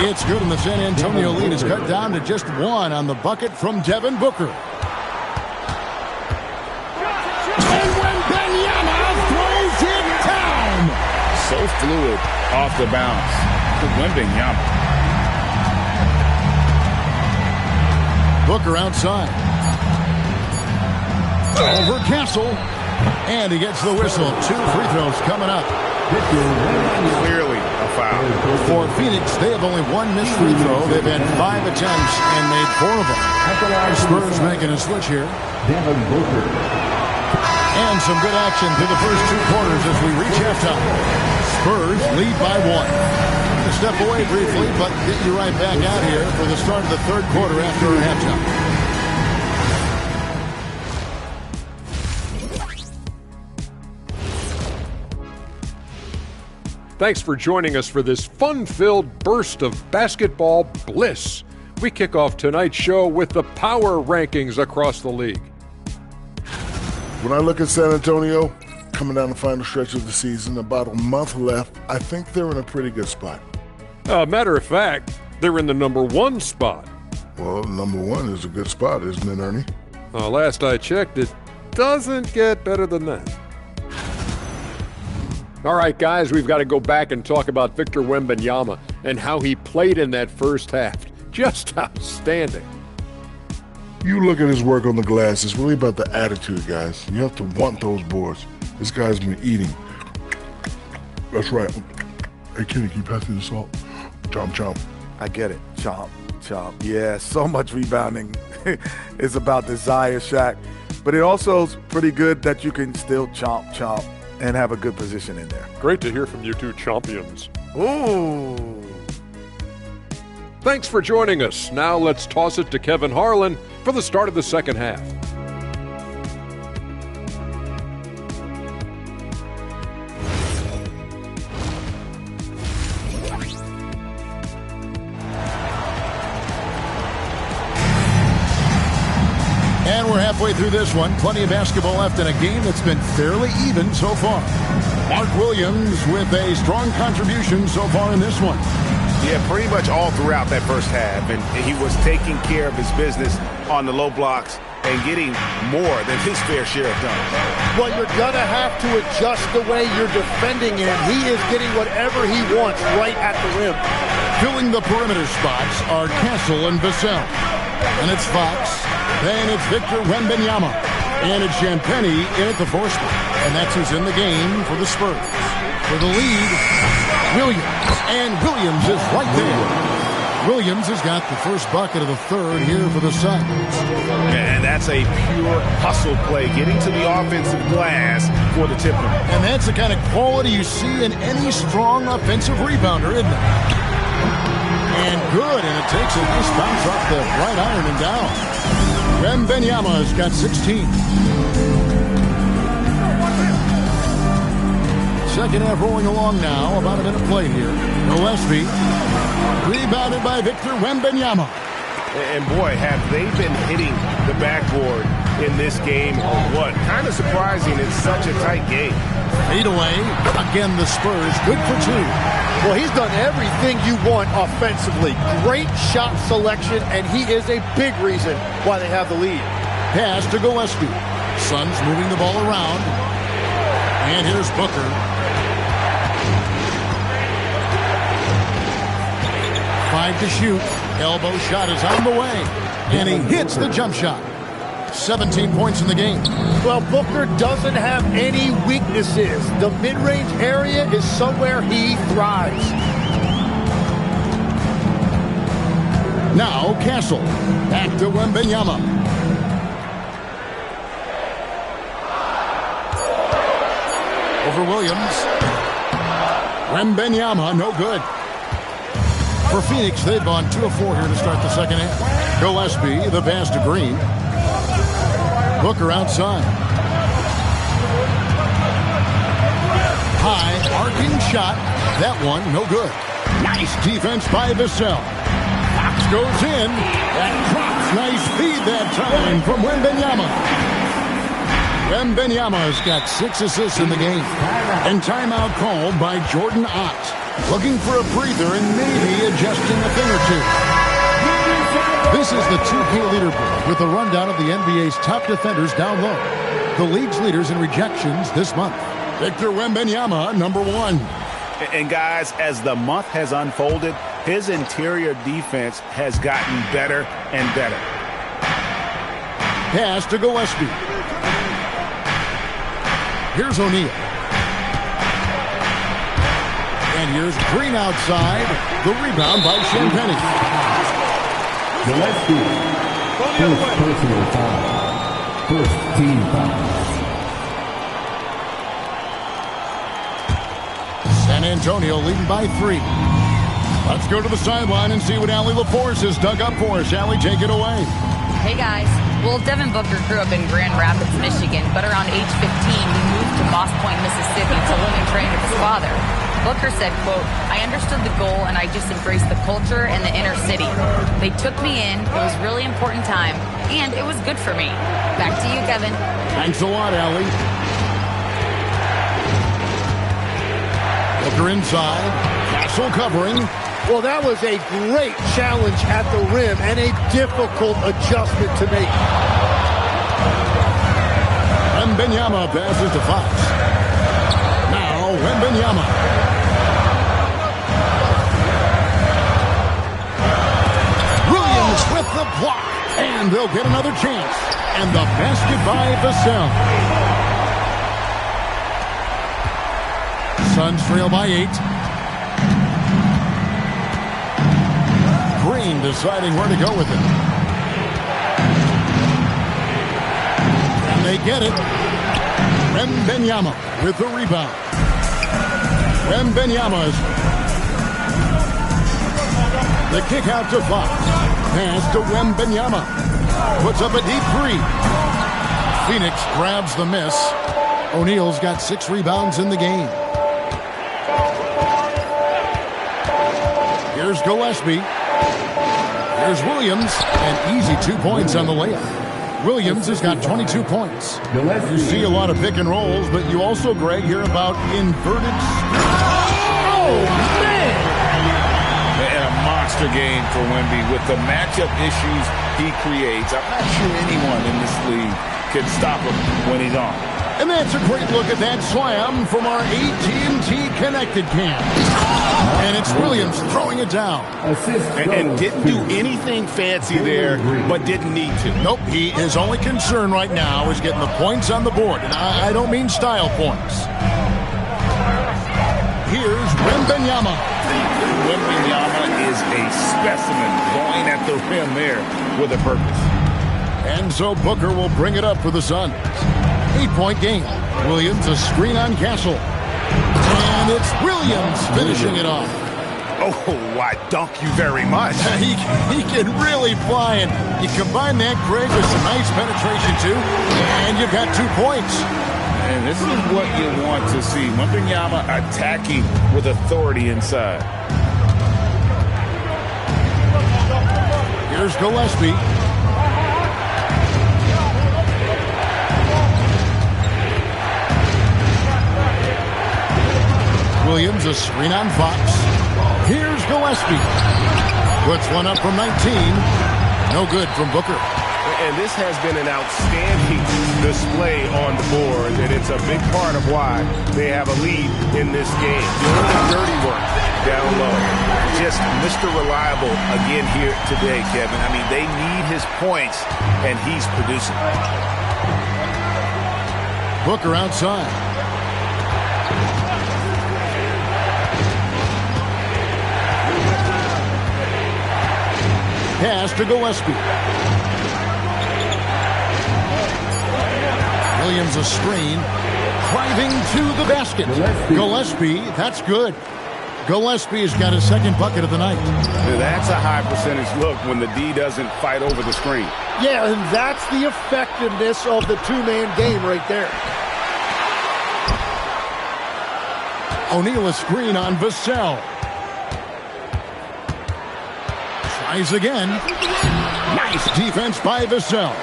It's good, and the San Antonio lead is cut down to just 1 on the bucket from Devin Booker. And Wembanyama throws it down. So fluid off the bounce. Wembanyama. Booker outside. Over Castle. And he gets the whistle. 2 free throws coming up. Clearly a foul. For Phoenix, they have only 1 missed free throw. They've had 5 attempts and made 4 of them. Spurs making a switch here. And some good action through the first 2 quarters as we reach halftime. Spurs lead by 1. To step away briefly, but get you right back out here for the start of the 3rd quarter after our halftime. Thanks for joining us for this fun-filled burst of basketball bliss. We kick off tonight's show with the power rankings across the league. When I look at San Antonio, coming down the final stretch of the season, about a month left, I think they're in a pretty good spot. Matter of fact, they're in the number 1 spot. Well, number 1 is a good spot, isn't it, Ernie? Last I checked, it doesn't get better than that. All right, guys, we've got to go back and talk about Victor Wembanyama and how he played in that first half. Just outstanding. You look at his work on the glass, it's really about the attitude, guys. You have to want those boards. This guy's been eating. That's right. Hey, Kenny, can you pass me the salt? Chomp, chomp. I get it. Chomp, chomp. Yeah, so much rebounding. It's about desire, Shaq. But it also is pretty good that you can still chomp, chomp, and have a good position in there. Great to hear from you two champions. Ooh. Thanks for joining us. Now let's toss it to Kevin Harlan for the start of the second half. And we're halfway through this one. Plenty of basketball left in a game that's been fairly even so far. Mark Williams with a strong contribution so far in this one. Yeah, pretty much all throughout that first half. And he was taking care of his business on the low blocks and getting more than his fair share of dunks. Well, you're going to have to adjust the way you're defending him. He is getting whatever he wants right at the rim. Filling the perimeter spots are Castle and Vassell. And it's Fox. Then it's Victor Wembanyama. And it's Champagnie in at the 4th spot. And that's who's in the game for the Spurs. For the lead, Williams. And Williams is right there. Williams has got the first bucket of the 3rd here for the Suns. And that's a pure hustle play, getting to the offensive glass for the tip. And that's the kind of quality you see in any strong offensive rebounder, isn't it? And good, and it takes a nice bounce off the right iron and down. Wembanyama's got 16. Second half rolling along now. About a minute played here. Gillespie. Rebounded by Victor Wembanyama. And boy, have they been hitting the backboard in this game or what? Kind of surprising. It's such a tight game. Fade away. Again, the Spurs. Good for 2. Well, he's done everything you want offensively. Great shot selection, and he is a big reason why they have the lead. Pass to Gillespie. Suns moving the ball around. And here's Booker. 5 to shoot. Elbow shot is on the way. And he hits the jump shot. 17 points in the game. Well, Booker doesn't have any weaknesses. The mid-range area is somewhere he thrives. Now Castle. Back to Wembanyama. Over Williams. Wembanyama, no good. For Phoenix, they've gone 2 of 4 here to start the second half. Gillespie, the pass to Green. Booker outside. High, arcing shot. That one, no good. Nice defense by Vassell. Fox goes in. That drops. Nice feed that time from Wembanyama. Wembanyama's got 6 assists in the game. And timeout called by Jordan Ott. Looking for a breather and maybe adjusting a thing or two. This is the 2K leaderboard with a rundown of the NBA's top defenders down low. The league's leaders in rejections this month. Victor Wembanyama, number 1. And guys, as the month has unfolded, his interior defense has gotten better and better. Pass to Gillespie. Here's O'Neal. And here's Green outside. The rebound by Champagnie. Gillespie. First personal foul. First team foul. San Antonio leading by 3. Let's go to the sideline and see what Allie LaForce has dug up for us. Allie, take it away. Hey, guys. Well, Devin Booker grew up in Grand Rapids, Michigan, but around age 15, he moved to Moss Point, Mississippi to live and train with his father. Booker said, quote, "I understood the goal and I just embraced the culture and the inner city. They took me in. It was a really important time, and it was good for me." Back to you, Kevin. Thanks a lot, Allie. Booker inside. Castle covering. Well, that was a great challenge at the rim and a difficult adjustment to make. Wembanyama passes to Fox. Now Wembanyama. Williams with the block. And they'll get another chance. And the basket by Vassell. Suns trail by 8. Green deciding where to go with it. And they get it. Wembanyama with the rebound. Wembanyama's the kick out to Fox. Pass to Wembanyama. Puts up a deep 3. Phoenix grabs the miss. O'Neal's got 6 rebounds in the game. Here's Gillespie. Here's Williams. An easy 2 points on the layup. Williams has got 22 points. You see a lot of pick and rolls, but you also, Greg, hear about inverted. Oh, man! And a monster game for Wemby with the matchup issues he creates. I'm not sure anyone in this league can stop him when he's on. And that's a great look at that slam from our AT&T Connected cam. And it's Williams throwing it down. And didn't do anything fancy there, but didn't need to. Nope, his only concern right now is getting the points on the board. And I don't mean style points. Here's Wembanyama. Wembanyama is a specimen going at the rim there with a purpose. And so Booker will bring it up for the Suns. 8-point game. Williams a screen on Castle. And it's Williams finishing it off. Oh, I dunk you very much. he can really fly, and you combine that, Greg, with some nice penetration, too, and you've got 2 points. And this is what you want to see. Wembanyama attacking with authority inside. Here's Gillespie. Williams a screen on Fox. Here's Gillespie. Puts one up from 19. No good from Booker. And this has been an outstanding display on the board, and it's a big part of why they have a lead in this game. Doing the dirty work down low. Just Mr. Reliable again here today, Kevin. I mean, they need his points, and he's producing. Booker outside. Pass to Gillespie. Williams a screen. Driving to the basket. Gillespie, that's good. Gillespie's got his second bucket of the night. That's a high percentage look when the D doesn't fight over the screen. Yeah, and that's the effectiveness of the two-man game right there. O'Neal a screen on Vassell. Tries again. Nice defense by Vassell.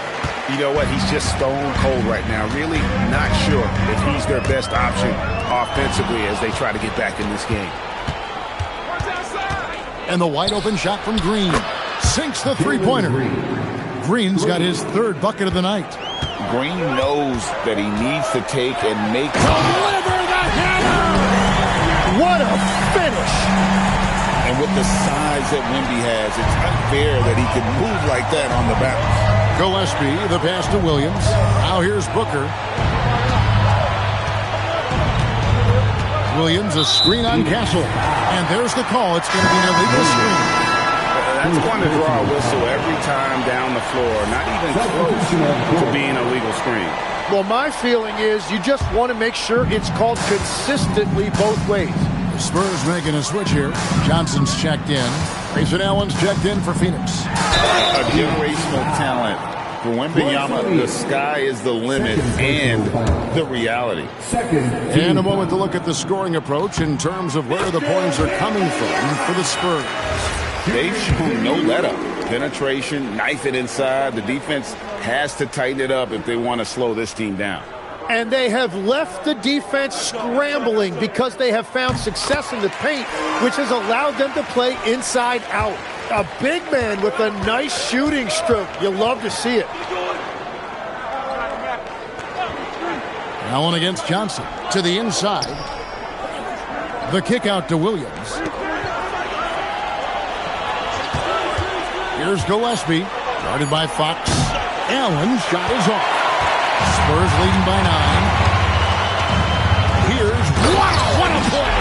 You know what? He's just stone cold right now. Really not sure if he's their best option offensively as they try to get back in this game. And the wide open shot from Green. Sinks the three-pointer. Green's got his third bucket of the night. Green knows that he needs to take and make. Deliver the header! What a finish! And with the size that Wemby has, it's unfair that he can move like that on the bounce. Gillespie, the pass to Williams. Now here's Booker. Williams, a screen on Castle. And there's the call. It's going to be an illegal screen. That's going to draw a whistle every time down the floor. Not even close to being a legal screen. Well, my feeling is you just want to make sure it's called consistently both ways. The Spurs making a switch here. Johnson's checked in. Grayson Allen's checked in for Phoenix. A generational talent. For Wembanyama, the sky is the limit and the reality. And a moment to look at the scoring approach in terms of where the points are coming from for the Spurs. They've shown no let-up. Penetration, knife it inside. The defense has to tighten it up if they want to slow this team down. And they have left the defense scrambling because they have found success in the paint, which has allowed them to play inside out. A big man with a nice shooting stroke. You love to see it. Allen against Johnson. To the inside. The kick out to Williams. Here's Gillespie. Guarded by Fox. Allen shot is off. Spurs leading by 9. Here's, wow, what a play!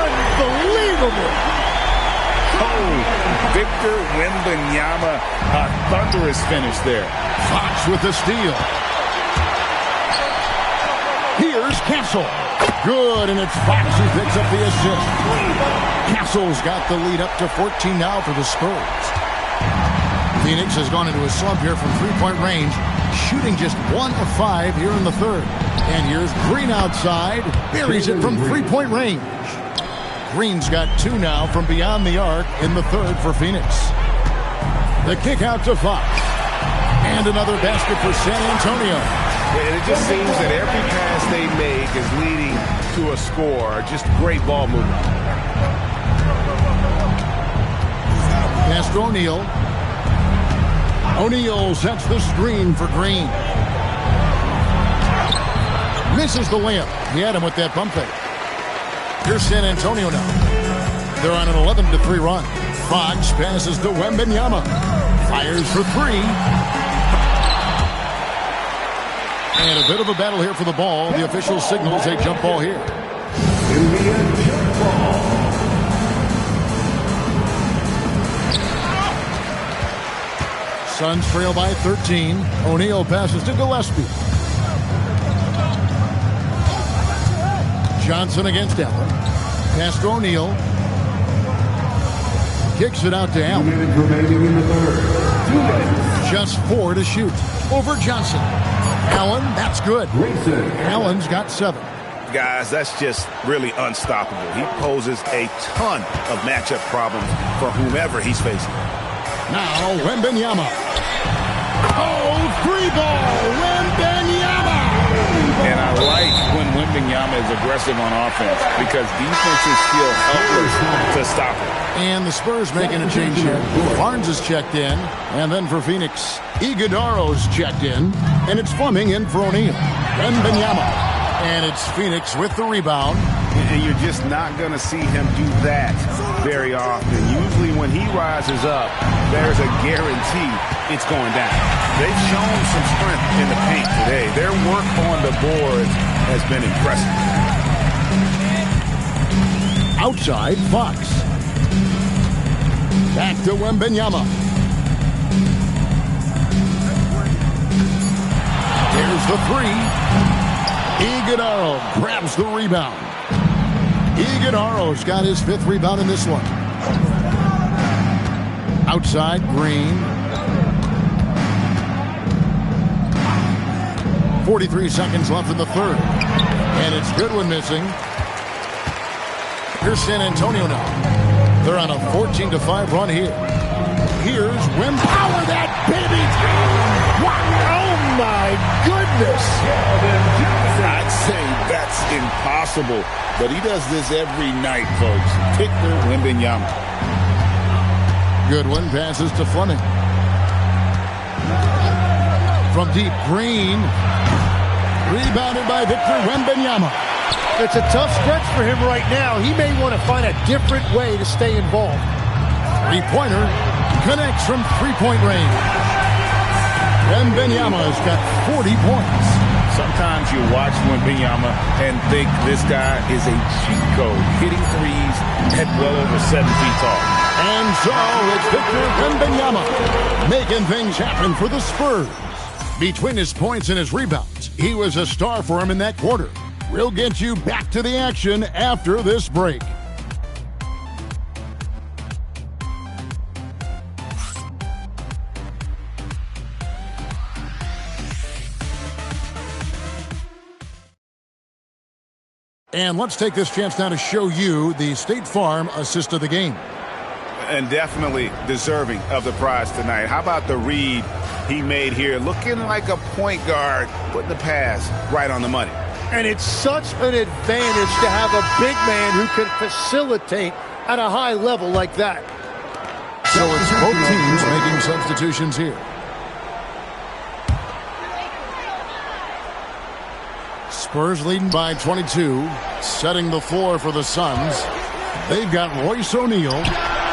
Unbelievable! Oh, Victor Wembanyama, a thunderous finish there. Fox with the steal. Here's Castle. Good, and it's Fox who picks up the assist. Castle's got the lead up to 14 now for the Spurs. Phoenix has gone into a slump here from three-point range, shooting just 1 of 5 here in the third. And here's Green outside, buries it from three-point range. Green's got 2 now from beyond the arc in the third for Phoenix. The kick out to Fox. And another basket for San Antonio. And it just seems that every pass they make is leading to a score. Just great ball movement. Pass to O'Neal. O'Neal sets the screen for Green. Misses the layup. He had him with that bump fake. Here's San Antonio now. They're on an 11-3 run. Fox passes to Wembanyama. Fires for 3. And a bit of a battle here for the ball. The official signals a jump ball here. Jump ball. Suns trail by 13. O'Neal passes to Gillespie. Johnson against Allen. Pass to O'Neal. Kicks it out to Allen. 2 minutes remaining in the third. 2 minutes. Just 4 to shoot. Over Johnson. Allen, that's good. Grayson. Allen's got 7. Guys, that's just really unstoppable. He poses a ton of matchup problems for whomever he's facing. Now, Wembanyama. Oh, 3-ball. Wembanyama. And I like when Wembanyama is aggressive on offense because defenses feel helpless to stop him. And the Spurs making a change here. Barnes is checked in. And then for Phoenix, Iguodaro's checked in. And it's Fleming in for O'Neal. Wembanyama. And it's Phoenix with the rebound. And you're just not going to see him do that very often. Usually when he rises up, there's a guarantee it's going down. They've shown some strength in the paint today. Their work on the boards has been impressive. Outside, Fox. Back to Wembanyama. Here's the three. Iguodaro grabs the rebound. Iguodaro's got his 5th rebound in this one. Outside, Green. 43 seconds left in the third. And it's Goodwin missing. Here's San Antonio now. They're on a 14-5 run here. Here's Wim. Power that baby! Wow! Oh my goodness! I'd say that's impossible, but he does this every night, folks. Victor Wembanyama. Goodwin passes to Fleming. From deep, Green. Rebounded by Victor Wembanyama. It's a tough stretch for him right now. He may want to find a different way to stay involved. Three-pointer connects from three-point range. Wembanyama's got 40 points. Sometimes you watch Wembanyama and think this guy is a cheat code, hitting threes at well over 7 feet tall. And so it's Victor Wembanyama making things happen for the Spurs. Between his points and his rebounds, he was a star for him in that quarter. We'll get you back to the action after this break. And let's take this chance now to show you the State Farm assist of the game. And definitely deserving of the prize tonight. How about the read he made here? Looking like a point guard, putting the pass right on the money. And it's such an advantage to have a big man who can facilitate at a high level like that. So it's both teams making substitutions here. Spurs leading by 22, setting the floor for the Suns. They've got Royce O'Neal.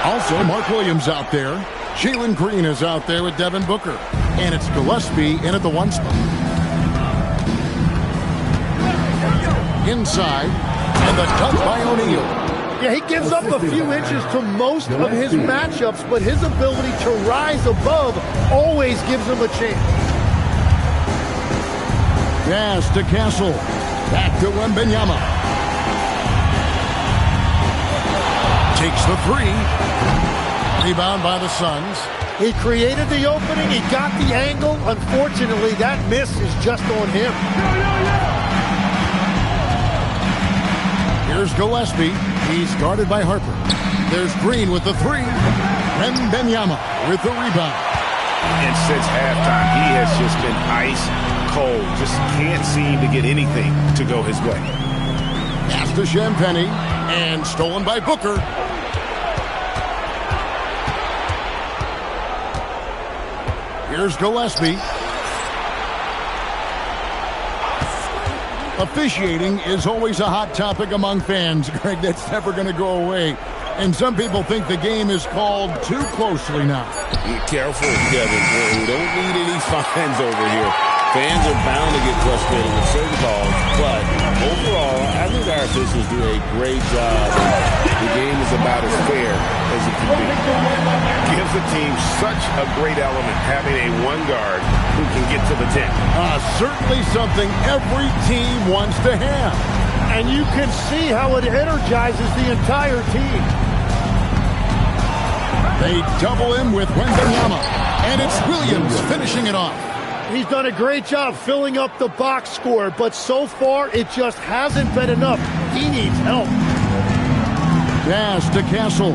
Also, Mark Williams out there. Jalen Green is out there with Devin Booker. And it's Gillespie in at the 1 spot. Inside, and the cut by O'Neal. Yeah, he gives up a few inches to most of his matchups, but his ability to rise above always gives him a chance. Pass to Castle. Back to Wembanyama. Takes the three. Rebound by the Suns. He created the opening. He got the angle. Unfortunately, that miss is just on him. Here's Gillespie. He's guarded by Harper. There's Green with the three. Wembanyama with the rebound. And since halftime, he has just been ice cold. Just can't seem to get anything to go his way. Pass to Champagnie. And stolen by Booker. Here's Gillespie. Officiating is always a hot topic among fans, Greg. That's never going to go away. And some people think the game is called too closely now. Be careful, Kevin. We don't need any fines over here. Fans are bound to get frustrated with certain calls, but overall, I think our officials do a great job. The game is about as fair as it can be. Gives the team such a great element having a one guard who can get to the 10. Certainly something every team wants to have. And you can see how it energizes the entire team. They double him with Wembanyama, and it's Williams finishing it off. He's done a great job filling up the box score, but so far it just hasn't been enough. He needs help. Pass to Castle.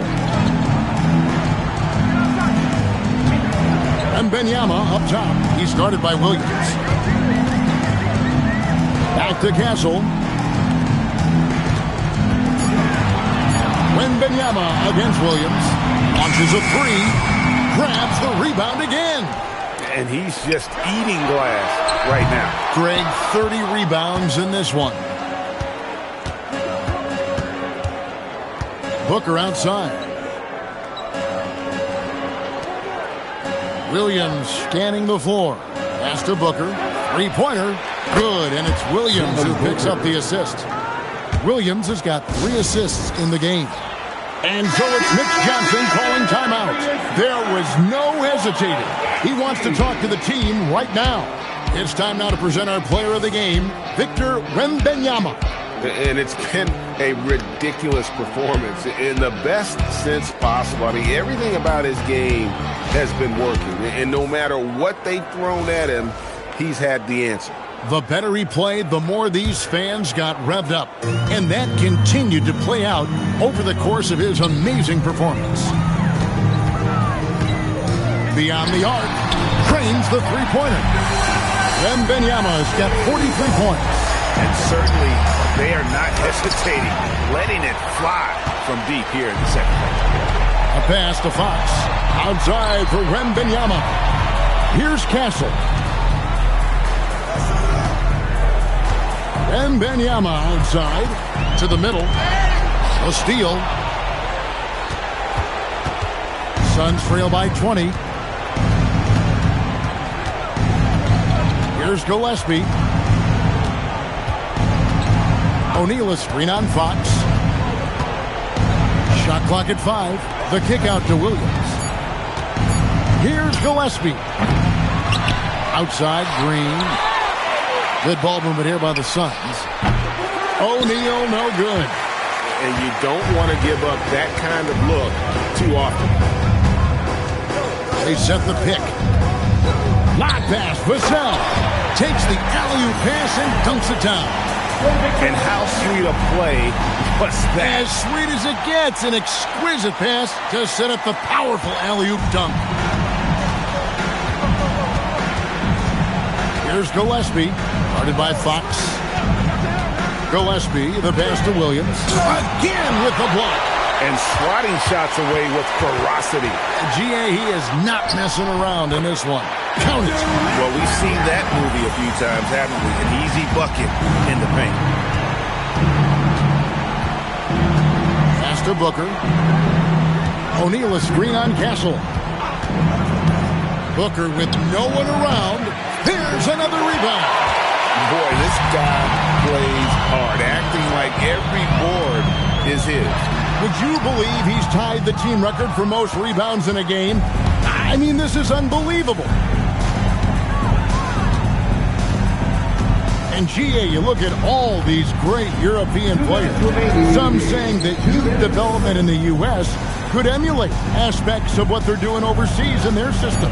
Wembanyama up top. He's guarded by Williams. Back to Castle. Wembanyama against Williams. Launches a three. Grabs the rebound again. And he's just eating glass right now. Greg, 30 rebounds in this one. Booker outside. Williams scanning the floor. Pass to Booker. Three-pointer. Good, and it's Williams who picks up the assist. Williams has got 3 assists in the game. And so it's Mitch Johnson calling timeout. There was no hesitating. He wants to talk to the team right now. It's time now to present our player of the game, Victor Wembanyama. And it's been a ridiculous performance in the best sense possible. I mean, everything about his game has been working. And no matter what they've thrown at him, he's had the answer. The better he played, the more these fans got revved up. And that continued to play out over the course of his amazing performance. Beyond the arc, trains the three-pointer. Wembanyama's got 43 points. And certainly, they are not hesitating, letting it fly from deep here in the second half. A pass to Fox. Outside for Wembanyama. Here's Castle. Wembanyama outside to the middle. A steal. Suns trail by 20. Here's Gillespie. O'Neal a screen on Fox. Shot clock at 5. The kick out to Williams. Here's Gillespie. Outside, Green. Good ball movement here by the Suns. O'Neal, no good. And you don't want to give up that kind of look too often. They set the pick. Lob pass, Vassell. Takes the alley-oop pass and dunks it down. And how sweet a play was that? As sweet as it gets. An exquisite pass to set up the powerful alley-oop dunk. Here's Gillespie. Guarded by Fox. Gillespie, the pass to Williams. Again with the block. And swatting shots away with ferocity. GA, he is not messing around in this one. Count it. Well, we've seen that movie a few times, haven't we? An easy bucket in the paint. Pass to Booker. O'Neal a screen on Castle. Booker with no one around. Here's another rebound. Boy, this guy plays hard, acting like every board is his. Would you believe he's tied the team record for most rebounds in a game? I mean, this is unbelievable. And GA, you look at all these great European players. Some saying that youth development in the U.S. could emulate aspects of what they're doing overseas in their system.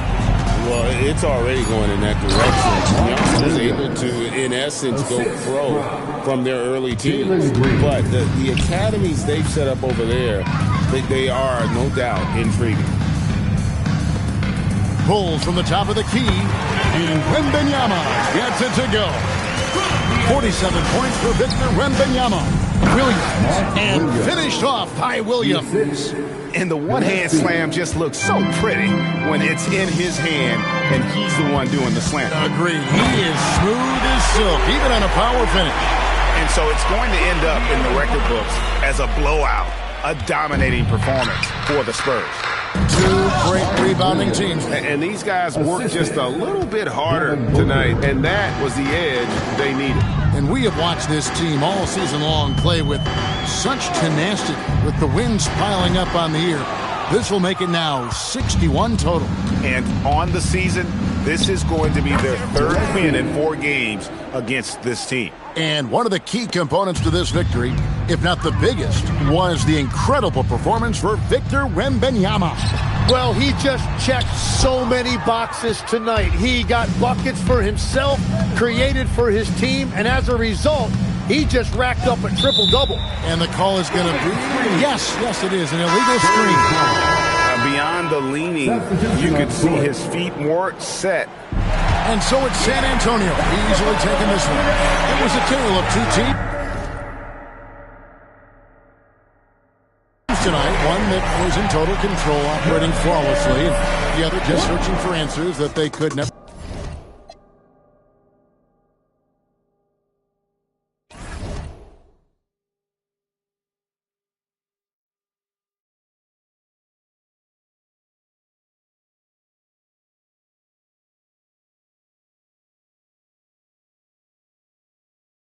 Well, it's already going in that direction. Youngsters was able to, in essence, go pro from their early teams. But the academies they've set up over there, they are, no doubt, intriguing. Pulls from the top of the key, and Wembanyama gets it to go. 47 points for Victor Wembanyama. Williams, and finished off by Williams. And the one-hand slam just looks so pretty when it's in his hand and he's the one doing the slam. Agreed. He is smooth as silk, even on a power finish. And so it's going to end up in the record books as a blowout, a dominating performance for the Spurs. Two great rebounding teams. And these guys worked just a little bit harder tonight, and that was the edge they needed. And we have watched this team all season long play with such tenacity, with the wins piling up on the year. This will make it now 61 total. And on the season, this is going to be their third win in 4 games against this team. And one of the key components to this victory, if not the biggest, was the incredible performance for Victor Wembanyama. Well, he just checked so many boxes tonight. He got buckets for himself, created for his team, and as a result, he just racked up a triple-double. And the call is going to be, yes, it is, an illegal screen. Beyond the leaning, you could see his feet more set. And so it's San Antonio easily taking this one. It was a tale of two teams tonight. One that was in total control, operating flawlessly, and the other just searching for answers that they could never.